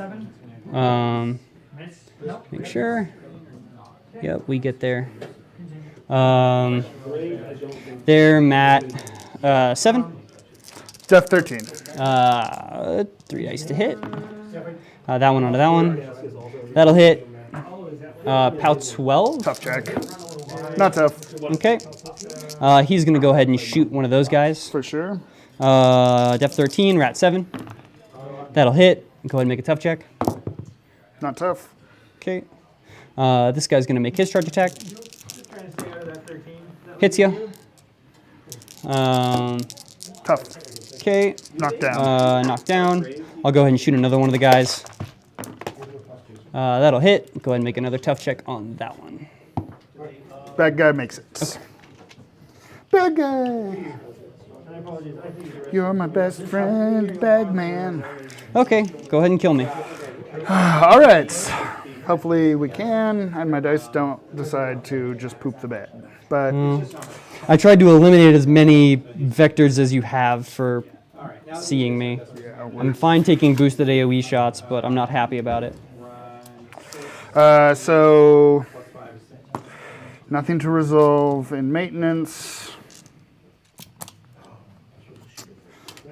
Make sure. Yep, we get there. There, Matt. 7. Def 13. 3 dice to hit. That one onto that one. That'll hit. Pout 12. Tough check. Not tough. Okay. He's going to go ahead and shoot one of those guys. For sure. Def 13, Rat 7. That'll hit. Go ahead and make a tough check. Not tough. Okay. This guy's going to make his charge attack. Hits you. Tough. Okay. Knocked down. Knocked down. I'll go ahead and shoot another one of the guys. That'll hit. Go ahead and make another tough check on that one. Bad guy makes it. Okay. Bad guy. You're my best friend, Bagman. Okay, go ahead and kill me. All right. Hopefully we can, and my dice don't decide to just poop the bed. But I tried to eliminate as many vectors as you have for seeing me. I'm fine taking boosted AoE shots, but I'm not happy about it. So nothing to resolve in maintenance.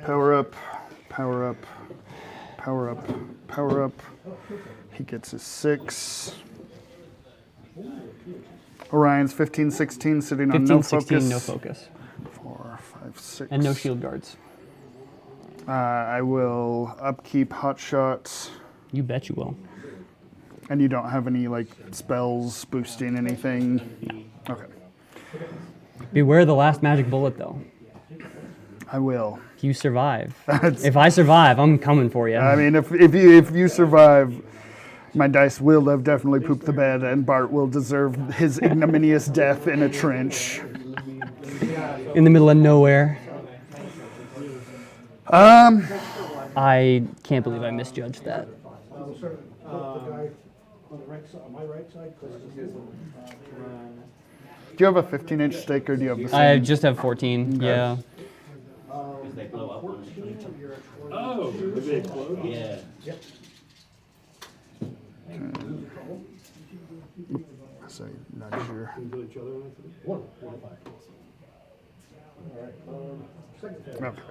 Power up, power up, power up, power up. He gets his 6. Orion's 15, 16, sitting on 15, no 16, focus. no focus. 4, 5, 6. And no shield guards. I will upkeep hot shots. You bet you will. And you don't have any like spells boosting anything? No. Okay. Beware the last magic bullet, though. I will. You survive. If I survive, I'm coming for you. I mean, if you survive, my dice will have definitely pooped the bed, and Bart will deserve his ignominious death in a trench. In the middle of nowhere. I can't believe I misjudged that. The guy on the right side, on my right side, Do you have a 15-inch stake, or do you have the same? I just have 14, yeah. They blow up on Oh, maybe they explode? Yeah. So nudge your. Kill each other. Okay.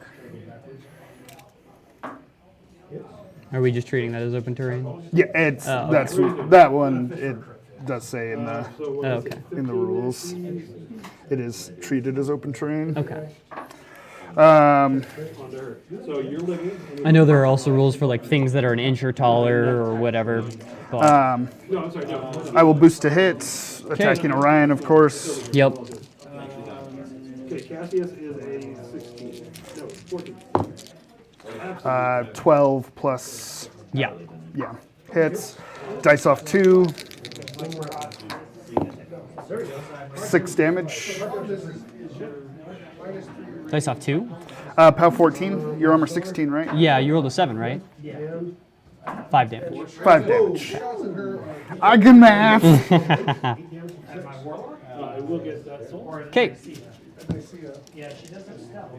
Are we just treating that as open terrain? Yeah, it's Oh, okay. that's that one. It does say in the Oh, okay. rules. It is treated as open terrain. Okay. So you're living. I know there are also rules for like things that are an inch or taller or whatever. But No, I'm sorry. No. I will boost to hits, attacking Orion, of course. yep. Okay, Cassius is a 16. No, 14. 12 plus, Yeah. yeah, hits. Dice off 2. 6 damage. Dice off 2? POW 14. Your armor 16, right? Yeah, you rolled a 7, right? 5 damage. 5 damage. I can math. I will get that soul. Okay. Yeah, she does have stealth.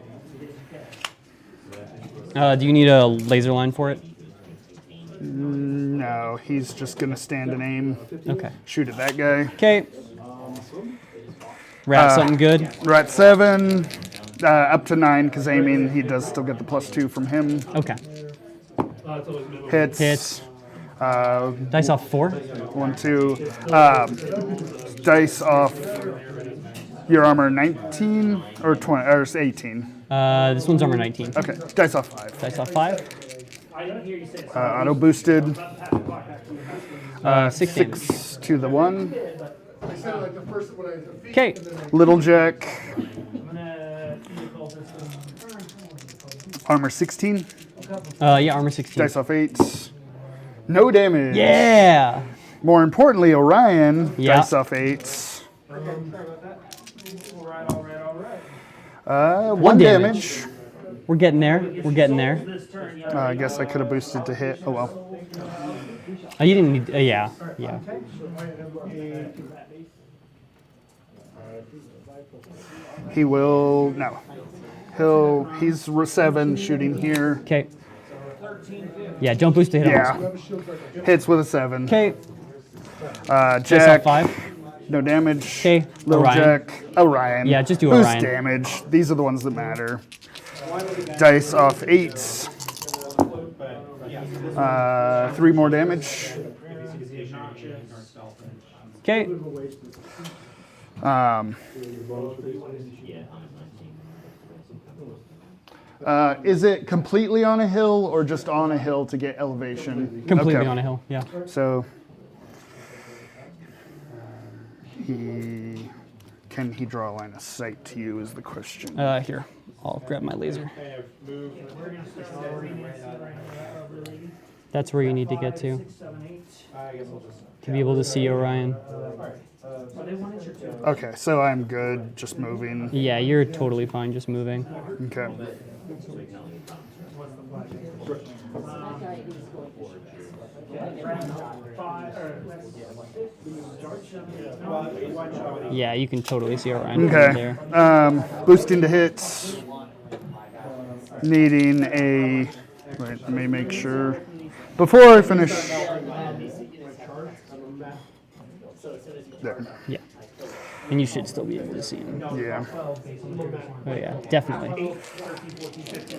Do you need a laser line for it? No, he's just gonna stand and aim. Okay. Shoot at that guy. Okay. Rat something good? Rat 7. Up to 9, because aiming, he does still get the +2 from him. Okay. Hits. Hits. Dice off 4? 1, 2. Dice off your armor 19 or 20 or 18. This one's armor 19. Okay, dice off 5. Dice off 5? Auto boosted. 6 damage. 6 to the 1. I said like the first when I defeat. Okay. Little Jack. Armor 16. Yeah, armor 16. Dice off 8. No damage. Yeah. More importantly, Orion. Yeah. Dice off 8. 1 damage. We're getting there. We're getting there. I guess I could have boosted to hit. Oh well. You didn't need. Yeah. Yeah. He will. No. He's 7 shooting here. Okay. Yeah, don't boost to hit. Yeah. Hits with a 7. Okay. Jack. 5. No damage. Okay. Little Orion. Jack. Orion. Yeah, just do Boost Orion. damage. These are the ones that matter. Dice off 8. 3 more damage. Okay. Is it completely on a hill or just on a hill to get elevation? Completely Okay. on a hill. Yeah. So can he draw a line of sight to you is the question. Here, That's where you need to get to 6, 7, 8. be able to see Orion. Are they 1 inch or 2? Okay, so I'm good, just moving. Yeah, you're totally fine just moving. Okay. Yeah, you can totally see Orion from Okay. there. Boosting to hits. Needing a. Wait, let me make sure. Before I finish. There. Yeah. And you should still be able to see him. Yeah. Oh yeah, definitely.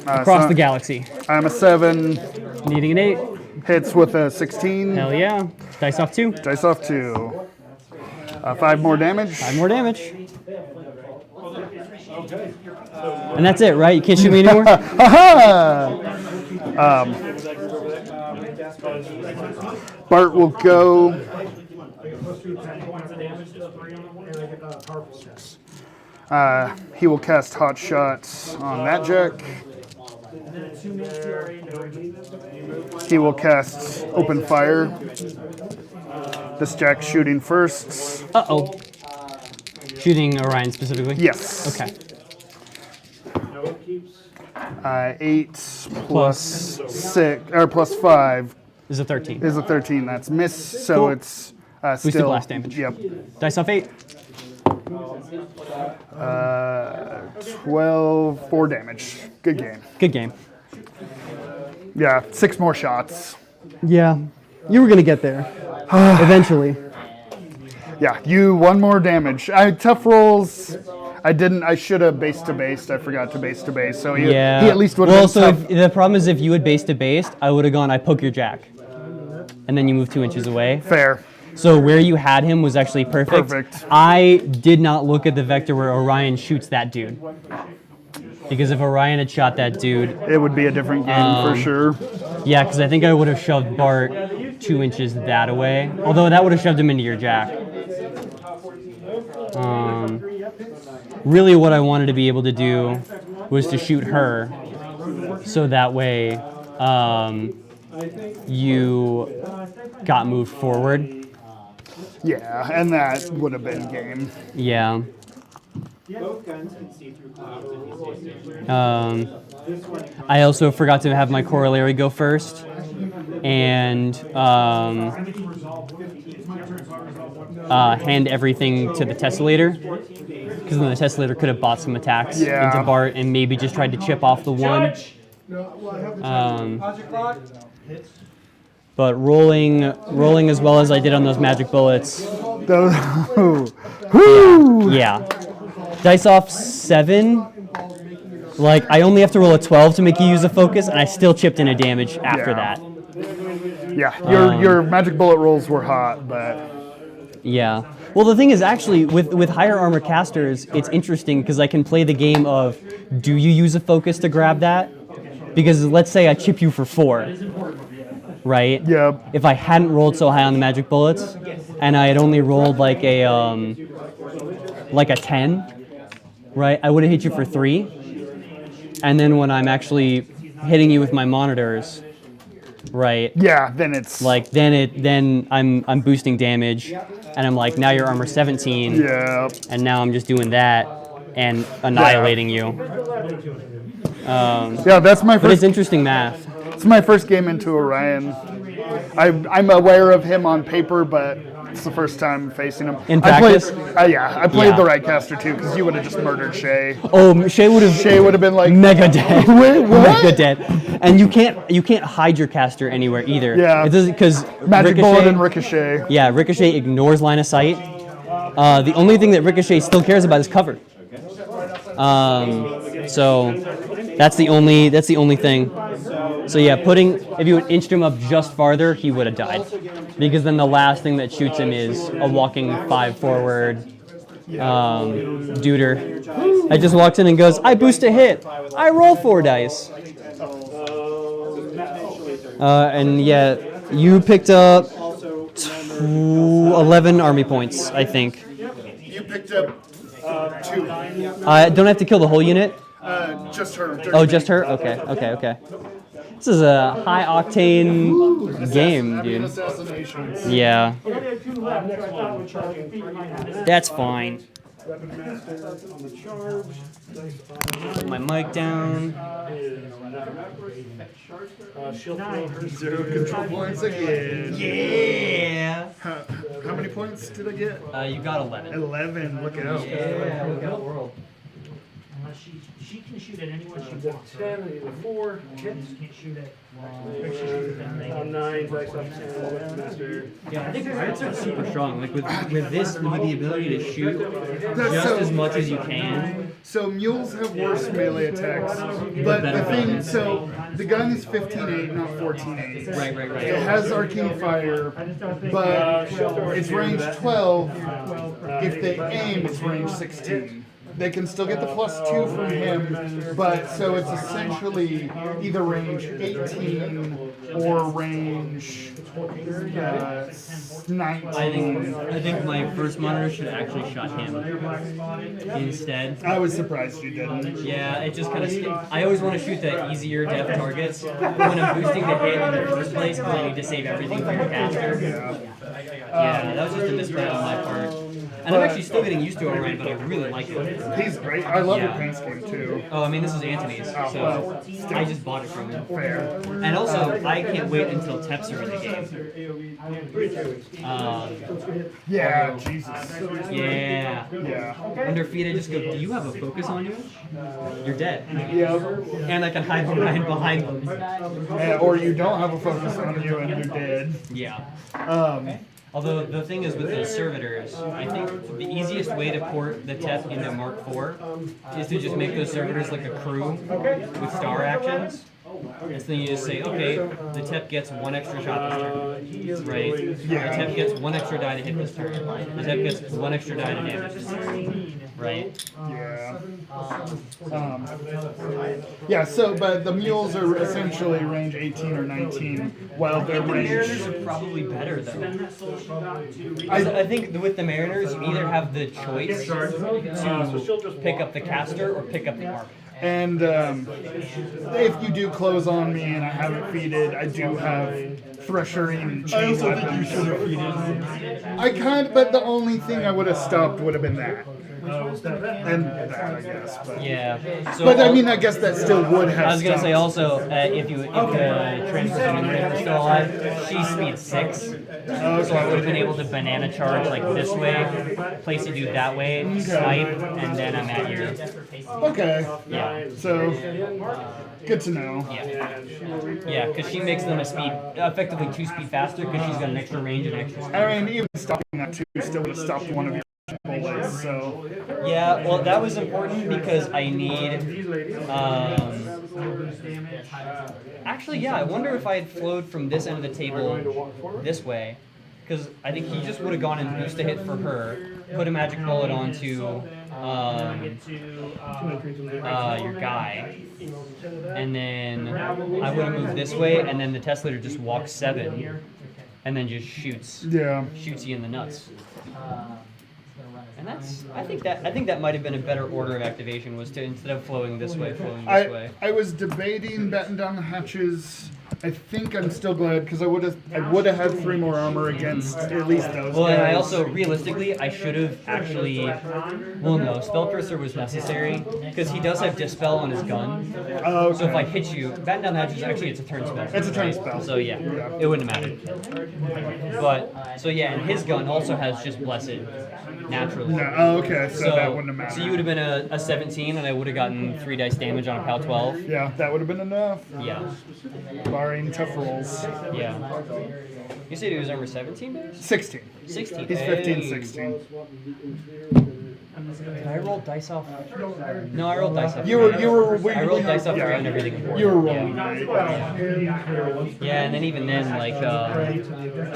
Across Across the galaxy. I'm a 7. Needing an 8. Hits with a 16. Hell yeah. Dice off 2. Dice off 2. 5 more damage. 5 more damage. And that's it, right? You can't shoot me anymore? Bart will go. He will cast Hot Shots on that Jack. He will cast Open Fire. This Jack's shooting first. Uh-oh. Shooting Orion specifically? Yes. Okay. 8 plus 6 or plus 5 Is a 13. is a 13. That's miss. So Cool. it's Boosted still blast damage. Yep. Dice off 8. 12, 4 damage. Good game. Good game. Yeah, 6 more shots. Yeah. You were going to get there. Eventually. Yeah, you 1 more damage. Tough rolls. I should have base to base. I forgot to base to base. So he at least would have Well, been so tough. the problem is if you had base to base, I would have gone, I poke your jack. And then you move 2 inches away. Fair. So where you had him was actually perfect. Perfect. I did not look at the vector where Orion shoots that dude. Because if Orion had shot that dude, It would be a different game for sure. yeah, because I think I would have shoved Bart 2 inches that away. Although that would have shoved him into your jack. Really what I wanted to be able to do was to shoot her. So that way you got moved forward. Yeah, and that would have been game. Yeah. Both guns can see through clouds if you stay stationary. I also forgot to have my corollary go first, and hand everything to the tessellator, because then the tessellator could have bought some attacks Yeah. into Bart and maybe just tried to chip off the one. But rolling as well as I did on those magic bullets, Those, whoo! yeah. Dice off 7. Like, I only have to roll a 12 to make you use a focus, and I still chipped in a damage after Yeah. that. Yeah, your magic bullet rolls were hot, but Yeah. Well, the thing is, actually, with higher armor casters, it's interesting because I can play the game of, do you use a focus to grab that? Because let's say I chip you for 4, right? yeah, If I hadn't rolled so high on the magic bullets, and I had only rolled like a 10, right? I would have hit you for 3. And then when I'm actually hitting you with my monitors, right? yeah. Then it's Like then I'm boosting damage, and I'm like, now your armor 17, yeah, and now I'm just doing that and annihilating you. yeah. That's my But it's first. interesting math. It's my first game into Orion. I'm aware of him on paper, but it's the first time facing him. In I practice? played Yeah. the right caster too, because you would have just murdered Shay. Oh, Shay would have been like, mega dead. Wait, what? Mega dead. And you can't hide your caster anywhere either. Yeah. It doesn't, because magic bullet and ricochet. Yeah, Ricochet ignores line of sight. The only thing that Ricochet still cares about is cover. So that's the only thing. So yeah, if you had inched him up just farther, he would have died. Because then the last thing that shoots him is a walking 5 forward duder. I just walks in and goes, I boost a hit. I roll 4 dice. And yeah, you picked up 11 army points, I think. You picked up 2. Don't I have to kill the whole unit? Just her. Oh, just her? Okay. This is a high octane game, dude. Assassinations. Yeah, I only had 2 left, so I thought with charging 3 might have it. that's fine. Weapon master on the charge. Put my mic down. Shield throw. 0 control points again. Yeah. How many points did I get? You got 11. 11. Look out. Yeah, look out, world. She can shoot at anyone she The wants. 10, I need a 4. She just can't shoot at. 9, dice up 10, weapon master. Yeah, I think pirates are super strong. Like with this, with the ability to shoot That's just so- as much as you can. So mules have worse melee attacks, but the thing, so the gun is 15-8, not 14-8. Right. It has arcane fire, but it's range 12. If they aim, it's range 16. They can still get the +2 from him, but so it's essentially either range 18 or range 19. I think my first monitor should have actually shot him instead. I was surprised you didn't. Yeah, it just kind of. I always want to shoot the easier depth targets when I'm boosting the hit in the first place because I need to save everything for your caster. Yeah, that was just a misplay on my part. And I'm actually still getting used to it already, but I really like it. He's great. I love your Yeah. paint scheme too. Oh, I mean, this is Anthony's, so I just bought it from him. Fair. And also, I can't wait until Teps are in the game. Yeah, Jesus. Yeah. Yeah. Under feet, I just go, do you have a focus on you? You're dead. Yeah. And I can hide behind them. Or you don't have a focus on you and you're dead. Yeah. Um, Although the thing is with the servitors, I think the easiest way to port the TEP into Mark IV is to just make those servitors like a crew with star actions. And so then you just say, okay, the TEP gets 1 extra shot this turn, right? Yeah. The TEP gets 1 extra die to hit this turn. The TEP gets 1 extra die to damage this turn, right? yeah. Yeah, so, but the mules are essentially range 18 or 19, while Yeah, they're the Mariners range... are probably better though. I, I think with the Mariners, you either have the choice to pick up the caster or pick up the army. and if you do close on me and I haven't feeded, I do have Thresher and chain weapons. I kind of, but the only thing I would have stopped would have been that. And that, I guess. But, Yeah. So but I mean, I guess that still would have I was gonna say stopped. also if the transfer was still alive, she's speed 6, so I would have been able to banana charge like this way, place a dude that way, snipe, and then I'm at you. Okay. Yeah. So, good to know. Yeah, because she makes them a speed, effectively 2 speed faster because she's got an extra range and extra speed. I mean, even stopping that too still would have stopped one of your bullets, so... Yeah, well, that was important because I need. Actually, yeah, I wonder if I had flowed from this end of the table this way, because I think he just would have gone and boosted a hit for her, put a magic bullet onto your guy, and then I would have moved this way, and then the Teslator just walks 7, and then just shoots Yeah. you in the nuts. And that's, I think that might have been a better order of activation, was to, instead of flowing this way, flowing this way. I was debating batten down the hatches. I think I'm still glad because I would have had 3 more armor against at least those Well, and I guys. also, realistically, I should have actually, well no, Spellcurser was necessary, because he does have Dispel on his gun. Oh, okay. So if I hit you, batten down the hatches, actually it's a turn spell. It's a turn right? spell. So yeah, it wouldn't have mattered. But, so yeah, and his gun also has just Blessed, naturally. No, oh, okay, so that wouldn't have mattered. So you would have been a 17, and I would have gotten 3 dice damage on a PAL 12. Yeah, that would have been enough. Yeah. Barring tough rolls. Yeah. You said he was number 17 base? 16. 16. He's 15, Hey. 16. Did I roll dice off? No, I rolled dice off. You were I rolled dice off 3 on everything important. You were rolling Yeah. right. Yeah, and then even then, like,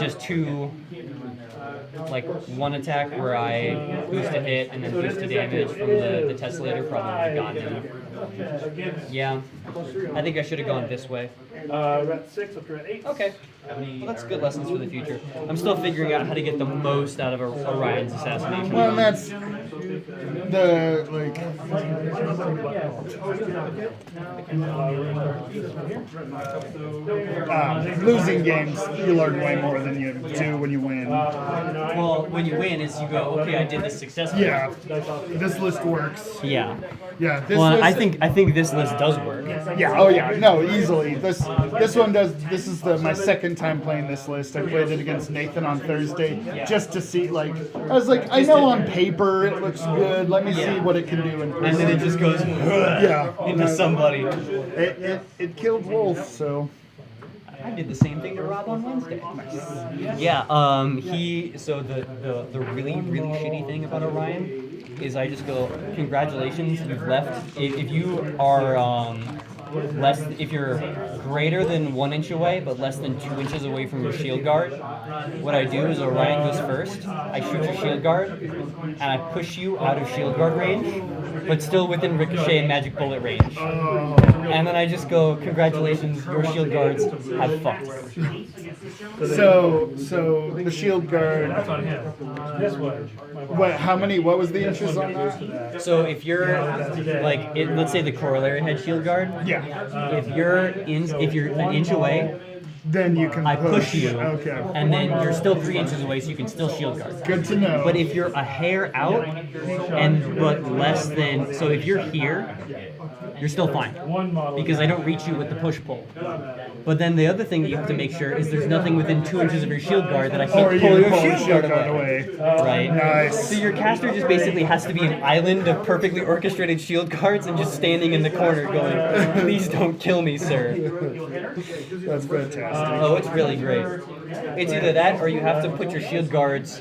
just 2, like 1 attack where I boost a hit and then boost a damage from the Teslator probably would have gotten him. Yeah, I think I should have gone this way. We're at 6 up to at 8. Okay. Well, that's good lessons for the future. I'm still figuring out how to get the most out of Orion's assassination. Well, and that's the like. Losing games, you learn way more than you do when you win. Well, when you win is you go, okay, I did this successfully. Yeah, this list works. Yeah. Yeah, this Well, list. I think this list does work. Yeah. Oh yeah. No, easily. This one does. This is my second time playing this list. I played it against Nathan on Thursday just to see. Like, I was like, I know on paper it looks good. Let me see what it can do in person. And then it just goes into somebody. It killed Wolf. So. I did the same thing to Rob on Wednesday. Yeah, so the really shitty thing about Orion is I just go, congratulations, you've left. If you are if you're greater than 1 inch away but less than 2 inches away from your shield guard, what I do is Orion goes first, I shoot your shield guard, and I push you out of shield guard range, but still within ricochet and magic bullet range. And then I just go, congratulations, your shield guards have fucked. So the shield guard. This way. What was the inches on that? So if you're like, let's say the corollary had shield guard. Yeah. If you're an inch away, then you can I push you, Okay. and then you're still 3 inches away, so you can still shield guard. Good to know. But if you're a hair out, but less than, so if you're here, you're still fine, because I don't reach you with the push-pull. But then the other thing that you have to make sure is there's nothing within 2 inches of your shield guard that I can't pull your shield guard away. Right? Nice. So your caster just basically has to be an island of perfectly orchestrated shield guards and just standing in the corner going, please don't kill me, sir. That's fantastic. Oh, it's really great. It's either that or you have to put your shield guards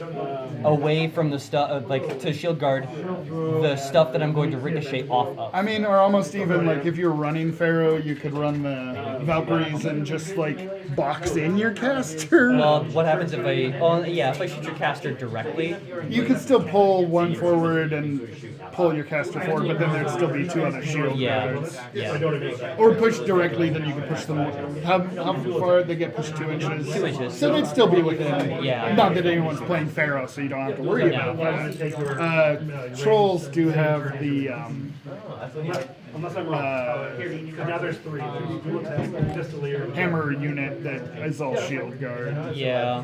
away from the stuff, like to shield guard the stuff that I'm going to ricochet off of. I mean, or almost even like if you're running Pharaoh, you could run the Valkyries and just like box in your caster. Well, what happens if if I shoot your caster directly? You could still pull one forward and pull your caster forward, but then there'd still be 2 other shield guards. Yeah. Or push directly, then you can push them. How far they get pushed? 2 inches. 2 inches. So they'd still be within. Yeah. Not that anyone's playing Pharaoh, so you don't have to worry about that. Trolls do have the. Unless I'm wrong. Now there's 3. There's Distilleer. Hammer unit that is all shield guard. Yeah.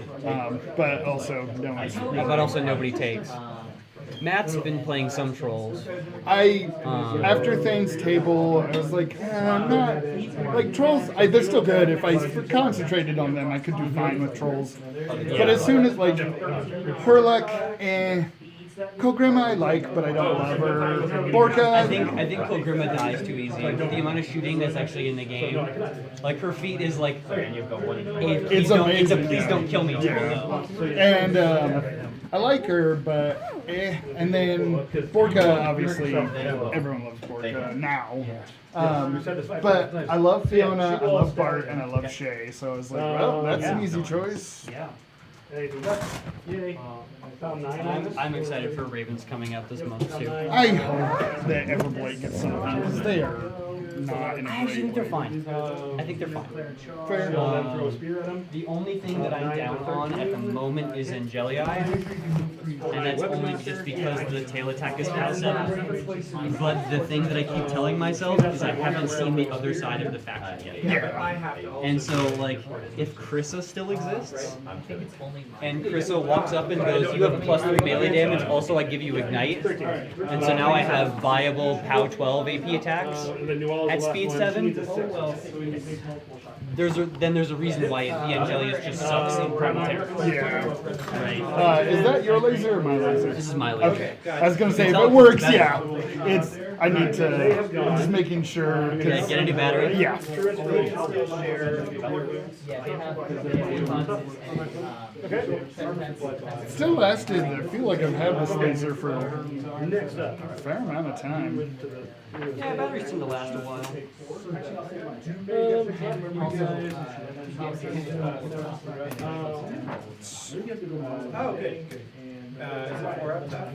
But also no one's. But also nobody takes. Matt's been playing some trolls. After Thane's table, I was like, I'm not like trolls. They're still good. If I concentrated on them, I could do fine with trolls. But as soon as like Herluck, Kogrima I like, but I don't love her. Borka. I think Kogrima dies too easy. The amount of shooting that's actually in the game, like her feat is like, it's amazing. Please don't kill me. Yeah. And I like her, but and then Borka, obviously, everyone loves Borka now. But I love Fiona, I love Bart, and I love Shay. So I was like, well, that's an easy choice. Yeah. Yay. I'm excited for Ravens coming out this month too. I hope that Everblade gets something because they are not in a I actually think great they're way. fine. I think they're fine. Fair. Throw a spear at him. The only thing that I'm down on at the moment is Angelii, and that's only just because the tail attack is now 7. But the thing that I keep telling myself is I haven't seen the other side of the faction yet. Yeah. And so, like, if Krissa still exists, and Krissa walks up and goes, you have a +3 melee damage, also I give you Ignite, and so now I have viable POW 12 AP attacks at speed 7, there's a reason why the Angelius just sucks in Primal. Yeah. Right. Is that your laser or my laser? This is my laser. Okay. I was gonna say if it works, yeah. I need to. I'm just making sure. Get a new battery? Yeah. It still lasted. I feel like I've had this laser for a fair amount of time. Yeah, batteries tend to last a while. Oh, okay. Is it 4 out of that?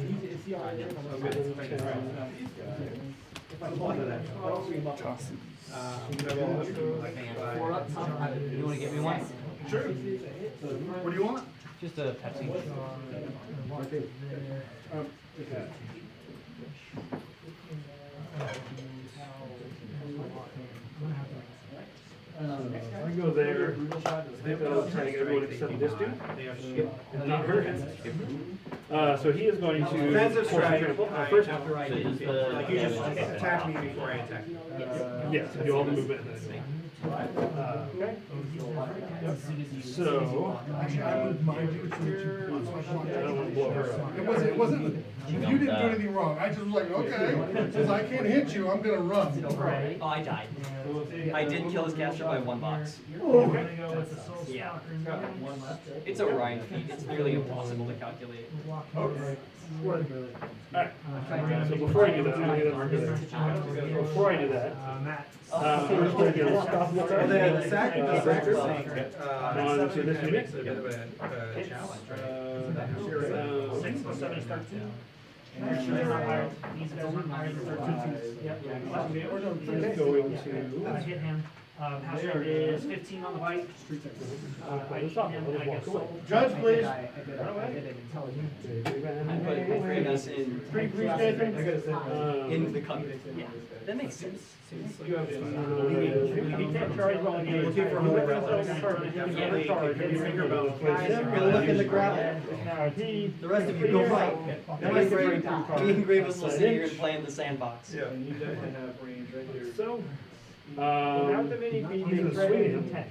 Toss it. You want to get me one? Sure. What do you want? Just a Pepsi. I go there. Trying to get everyone except this dude. And not her. So he is going to. Defensive strike. First. Like you just attack me before I attack you. Yes, do all the movement. Okay. So. Actually, I wouldn't mind you I don't want to blow her up. It wasn't, you didn't do anything wrong. I just was like, okay, since I can't hit you, I'm gonna run. Oh, I died. I did kill his caster by 1 box. Yeah. It's a Ryan feat. It's nearly impossible to calculate. Alright. So before I do that, I'm going to get an arm there. Before I do that, I'm just going to get a stop with her. The sack On to this unit. Six plus 7 is 13. These guys are higher than 13. Yep. It's going to. Hit him. Hazard is 15 on the bite. I hit him and I get sold. Judge, please. I put Gravis in the cupboard. Yeah, that makes sense. He can't charge while engaged. for whole Go look in the ground. The rest of you go fight. Me and Gravis will sit here and play in the sandbox. Yeah. So. Without the mini feed, they He's thread swinging. in 10.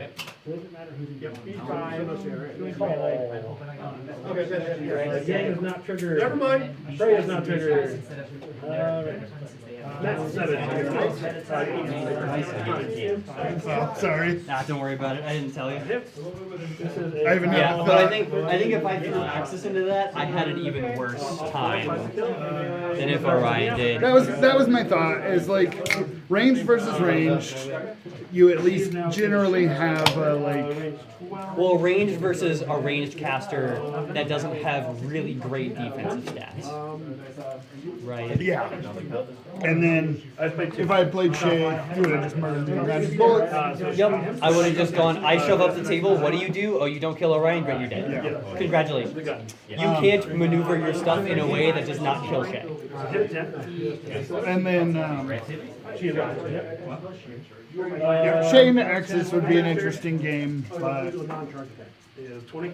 Doesn't matter who's in Yep. He's So fine. that's the right. He's fine. Okay, Gang is not triggered. never mind. Prey is not triggered. That's 7. Sorry. Nah, don't worry about it. I didn't tell you. This is a. I have Yeah, enough. but I think if I threw Axis into that, I had an even worse time than if Orion did. That was my thought. Is like ranged versus ranged. You at least generally have like. Well, ranged versus a ranged caster that doesn't have really great defensive stats. Right. Yeah. And then if I had played Shay, you would have just murdered me with magic bullets. Yep. I would have just gone, I shove up the table, what do? Oh, you don't kill Orion? Great, you're dead. Congratulations. You can't maneuver your stuff in a way that does not kill Shay. And then Yeah, Shay and Axis would be an interesting game, but 20.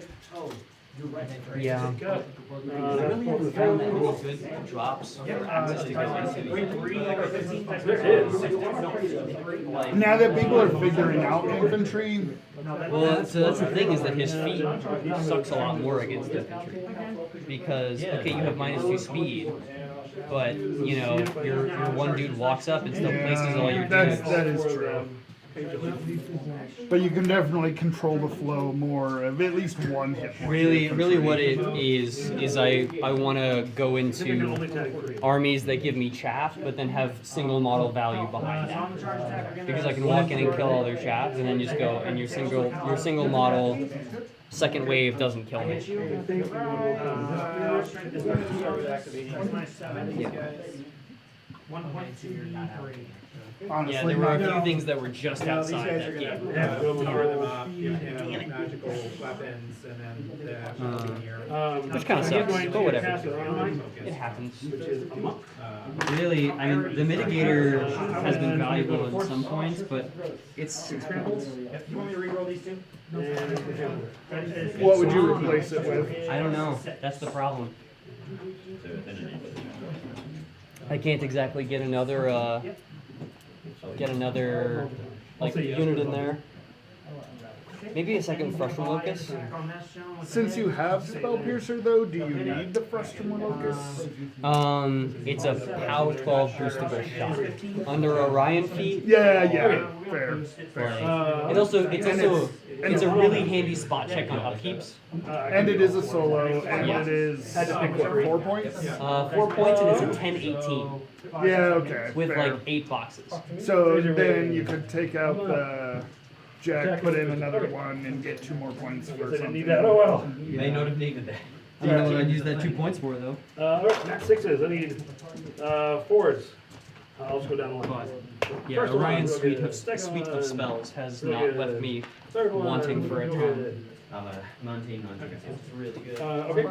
Yeah. Go. I really haven't found that many good drops for Axis to go into. There is. Like, now that people are figuring out infantry, well, so that's the thing is that his feet sucks a lot more against infantry because okay, you have -2 speed, but you know your one dude walks up and still places all your dudes. that is true. But you can definitely control the flow more of at least one hit point. Really, what it is I want to go into armies that give me chaff, but then have single model value behind that because I can walk in and kill all their chaff, and then just go and your single model second wave doesn't kill me. Yeah, Honestly, there were a my- few things that were just outside that game. Power them up, give him magical weapons, and then the actual gear. Which kind of sucks, but whatever. It happens. Really, I mean, the mitigator has been valuable in some points, but it's expensive. You want me to re-roll these two? What would you replace it with? I don't know. That's the problem. I can't exactly get another like unit in there. Maybe a second Frustrum Locus. Since you have Spell Piercer, though, do you need the Frustrum Locus? It's a POW 12 boostable shot. Under Orion feat. Yeah, fair. And also, it's a really handy spot check on upkeeps. And it is a solo, and Yeah. it is 4 points? 4 points, and it's a 10-18 Yeah, okay. with fair. like 8 boxes. So then you could take out the Jack, put in another one, and get 2 more points for Didn't something. need that. Oh well. May not have needed that. I don't know what I'd use that 2 points for though. Alright, 6s. I need 4s. I'll just go down the line. Yeah, First one, Orion's real suite good. of Second one, spells has real not good. left me Third one, wanting for a real time. good. 19. It's really good. Okay.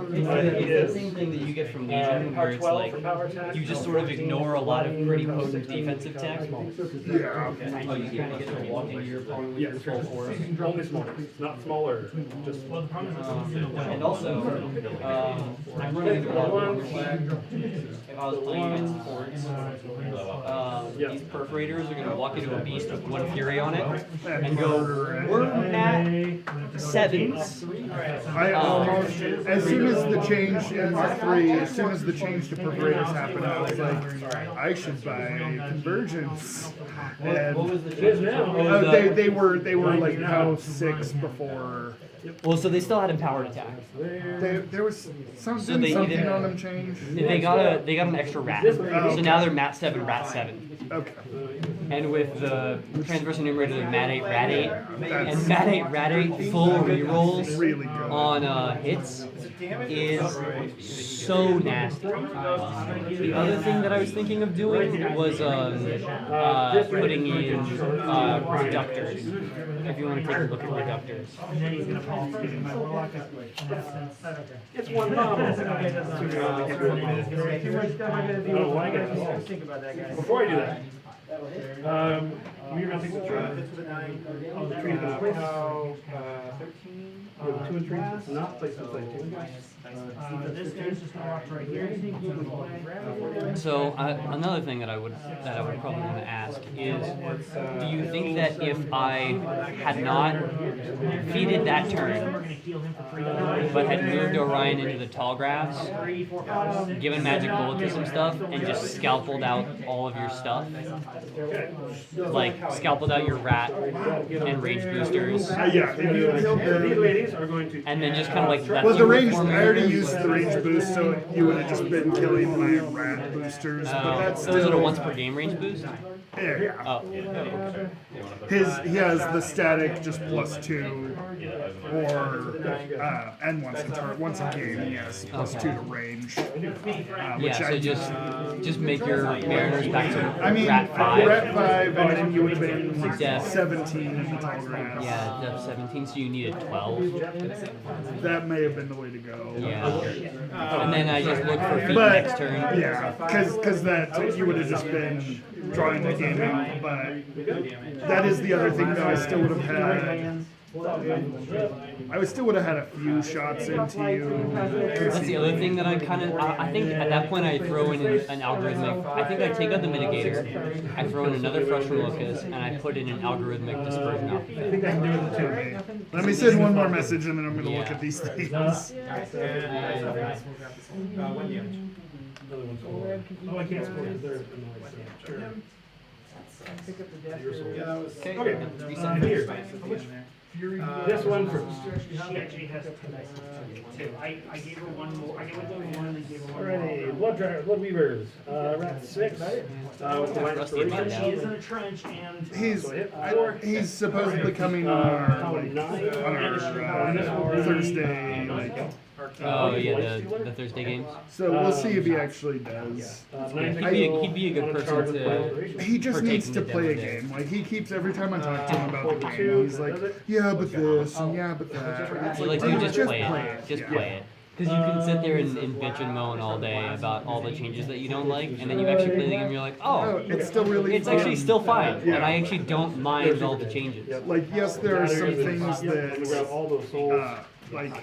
It's the same thing that you get from Legion, where Power it's 12 like for power attack. you just sort of ignore a lot of pretty potent defensive tech. Yeah. Oh, you kind of get to walk into your opponent with your full force. Only smaller, not smaller. Just And also, I'm running into a lot of if I was playing against forts, these perforators are going to walk into a beast with 1 fury on it and go, we're at 7s. I almost, as soon as the change in Mark 3, as soon as the change to perforators happened, I was like, I should buy Convergence. And it is now. they were like POW 6 before. Well, so they still had empowered attack. There was something So they something either- on them change. They got an extra rat. So now they're Mat 7, Rat 7. Okay. And with the transverse enumerator, they're Mat 8, Rat 8. And Mat 8, Rat 8 full rerolls Really good. on hits is so nasty. The other thing that I was thinking of doing was putting in reductors. If you want to take a look at reductors. And then he's gonna fall for my warlock. It's one problem. Think about that, guys. Before I do that, we're gonna take the tree. Oh, the tree's gonna place. 13. 2 and 3. It's not placed in play 2. This guy's just gonna walk right here. So another thing that I would probably want to ask is, do you think that if I had not defeated that We're turn, gonna heal him for free. but had moved Orion into the tall grass, given magic bullet to some stuff, and just scalpeled out all of your stuff, like scalpeled out your rat and rage boosters, Yeah. If you killed These ladies are going to. and then just kind of like left well, the you range, for me? I already used the range boost, so you would have just been killing my rat boosters. But that's Those are still. the once per game range boost. Yeah. Oh, He has the static just +2, or and once a game, yes, +2 to range. yeah. Which So just make your mariners back to I mean, rat 5. Rat 5, and then you would have been Death. 17 in the tall grass. Yeah, depth 17. So you needed 12. That may have been the way to go. Yeah. And then I just look for feet But next turn. yeah, because that you would have just been drawing the game out. But that is the other thing that I still would have had. I still would have had a few shots into you. That's the other thing that I kind of, I think at that point I throw in an algorithmic, I think I take out the mitigator, I throw in another Frustrum Locus, and I put in an algorithmic dispersion off of it. Let me send one more message and then I'm going to look Yeah. at these things. One damage. Oh, I can't score it. There. Sure. Yeah, that was. Okay. Reset. This one first. She actually has 2. I gave her one more. I gave her one and gave her one Alrighty, more. Blood Weavers. Rat 6. With the minus Rusty 3. about She is in a trench and. He's supposedly coming on our Thursday. Oh yeah, the Thursday games. So we'll see if he actually does. He'd be a good person to. He just for needs to taking the play a demo day. game. Like he keeps every time I talk to him about the game, he's like, yeah, but this and yeah, but that. It's So like, dude, dude, just play it. Just Yeah. play it. Because you can sit there and bitch and moan all day about all the changes that you don't like, and then you actually play the game and you're like, Oh, oh, it's still really it's fun. actually still fine, Yeah. and I actually don't mind all the changes. Like, yes, there are some things that, all those souls. like,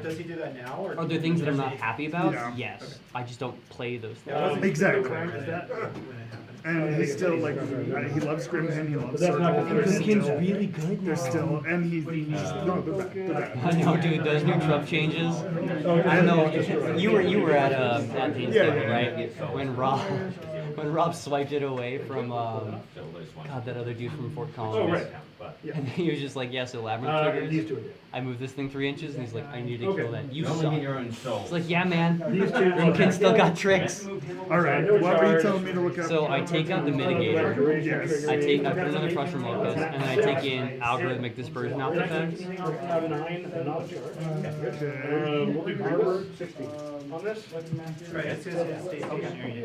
Does he do that now? Or Are there things that I'm not happy about? Yeah. Yes. I just don't play those things. exactly. And he's still like, he loves Gryphon, he loves that's not Circle. gonna There's be still, really good there's still, and he's no, they're back, they're back. I know, dude. Those new Trump changes. I know. You were at Talion Charter, right? When Rob swiped it away from God, that other dude from Fort Collins. Oh, right. And he was just like, yeah, so labyrinth These triggers. two. I moved this thing 3 inches, and he's like, I need to Okay. kill that. You Only suck. get your own soul. It's like, yeah, man. These two. Rimkin still got tricks. All right, what were you telling me to look up? So I take out the mitigator. Yes. I put another Frustrum Locus, and then I take in algorithmic dispersion off the effects. Out of 9 and not a chart. Okay. We'll do Harvard 60. on this. Right, it's stationary.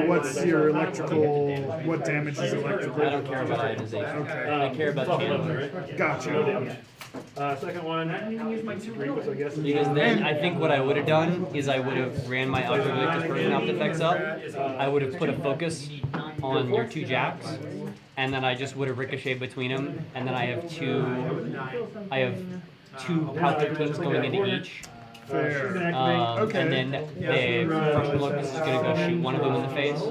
What's your electrical? What damage is electrical? I don't care about ionization. Okay. I care about It's off channeling. level, right? Gotcha. No damage. Second one, Gryphon, I guess. Because then I think what I would have done is I would have ran my ultraviolet dispersion optifects up. I would have put a focus on your 2 jacks, and then I just would have ricocheted between them. And then I have two PAL 13s going into each. Fair. Okay. And then the freshman locust is going to go shoot one of them in the face.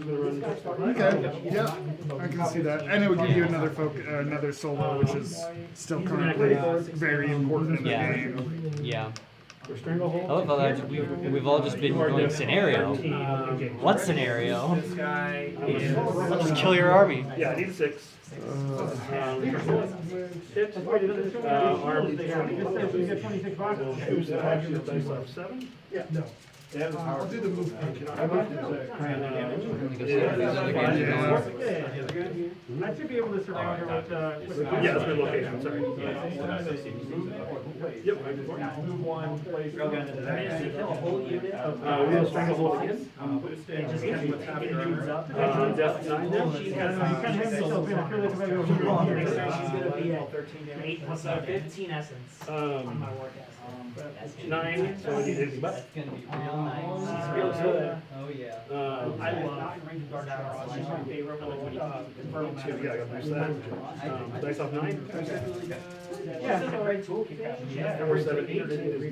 Okay. Yeah, I can see that, and it would give you another solo, which is still currently very important in the Yeah. game. Yeah. For Stranglehold. I love how that we've all just been going scenario. What scenario? This guy is. Just kill your army. Yeah, I need a 6. Hit. Arm 20. Choose the action of dice off 7. Yeah, no. I'll do the move. I should be able to surround her with yeah, that's my location, sorry. Yep. Move one, place. We have Stranglehold again. Death 9 now. She's gonna be at 8 plus 15 essence on my work essence. 9, so I need anything but. It's gonna be real nice. Real good. Oh yeah. I love Range Guard Hour. She's my favorite one. Yeah, I got boost that. Dice off 9. Yeah, it's a great tool kick out. Number 7, 8 is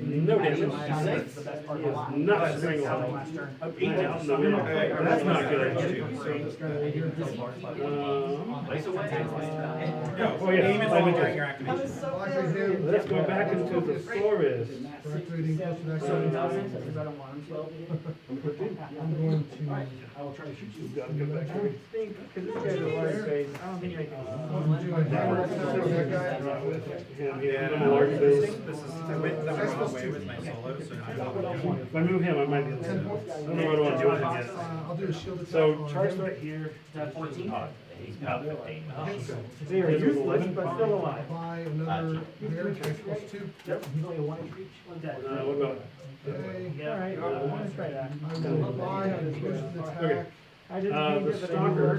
no damage. It's the best part He of is the not line. Stranglehold. Last turn. 8 down, no, that's not good. Oh yeah, Aim is all during your activation. let's go back into the forest. So he doesn't, because I don't want him to. I'm going to. I will try to shoot you. Got to come back here. Because this guy's a large space. I don't think I can. I'm a large base. This is, I went the wrong way with my solo, so now. If I move him, I might be able to. I don't know what I want to do with him yet. I'll do a shield attack. So charge right here. Is that 14? Zero, useless, but still alive. Buy another hair, plus 2. Yep. He's only a 1 inch reach. One dead. What about? Okay. Yeah. Alright, I'm gonna try that. I'm going to buy an explosion attack. The stalker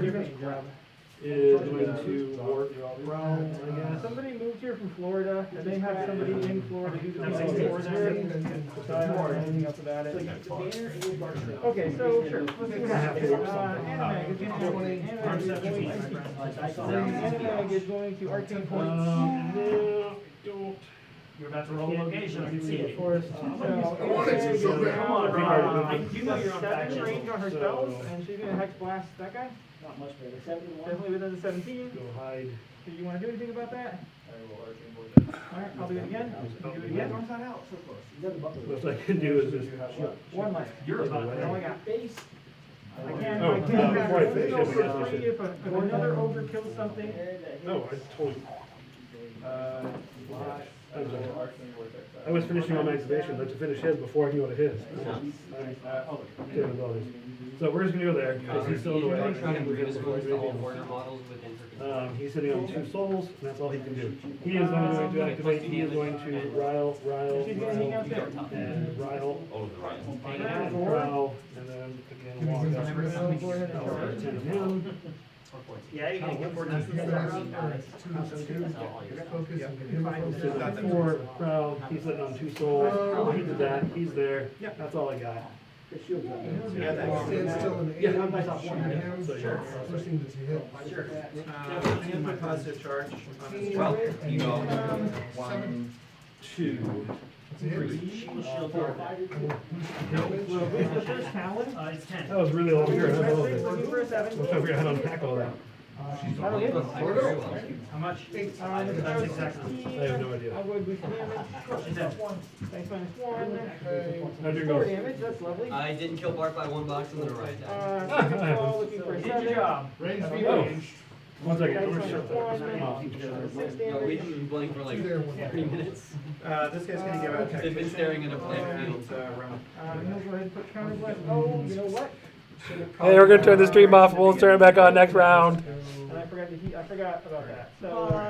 is going to warp realm, I guess. Somebody moved here from Florida, and they have somebody in Florida who's going to board here. So I don't know anything else about it. Okay, so sure, let's see what happens. Anime is going to arcane points. No, don't. You're about to roll a location, I can see it. Forest. Come on, Rob. You know you're on 7 faction. range on her spells, and she's going to hex blast that guy. Not much better. 71. Definitely within the 17. Go hide. Do you want to do anything about that? Alright, I'll do it again. Do it again. What I can do is just. One left. You're about That's all I got. base. Again, Oh, I can't before I have finish, I no guess I should- if another ogre kills something. No, I totally. I'm sorry. I was finishing all my activations. I had to finish his before I can go to his. So we're just gonna go there because he's still in the way. He's sitting on 2 souls, and that's all he can do. He is going to activate. He is going to rile, and rile, and rile, and then again walk up. 10 him. Yeah, you're gonna get 14. So 4 prowl. He's sitting on 2 souls. He did that. He's there. That's all I got. Stand still in the Yeah, air. I'm nice off one. Hands, Sure. pushing to hit. In my positive charge. Well, You go 1, 2. Shield guard. Well, who's the first talent? It's 10. That was really over here. That's all of it. Looking for a 7. I'm trying to figure out how to unpack all that. How much? That's exactly. I have no idea. I would boost damage. She's at Thanks -1. How'd you 4 go? damage, that's lovely. I didn't kill Bart by 1 box and then a right die. Second claw, looking for a Did 7. your job. range Oh. ranged. One second. I'm Dice gonna shut that. -1, Oh. 6 No, we damage. didn't blink for like 3 minutes. This guy's gonna give out tech. They've been staring at a blank field. And, run. He'll go ahead and put counter blast. Oh, you know what? Hey, we're gonna turn the stream off. We'll turn it back on next round. And I forgot about that. So.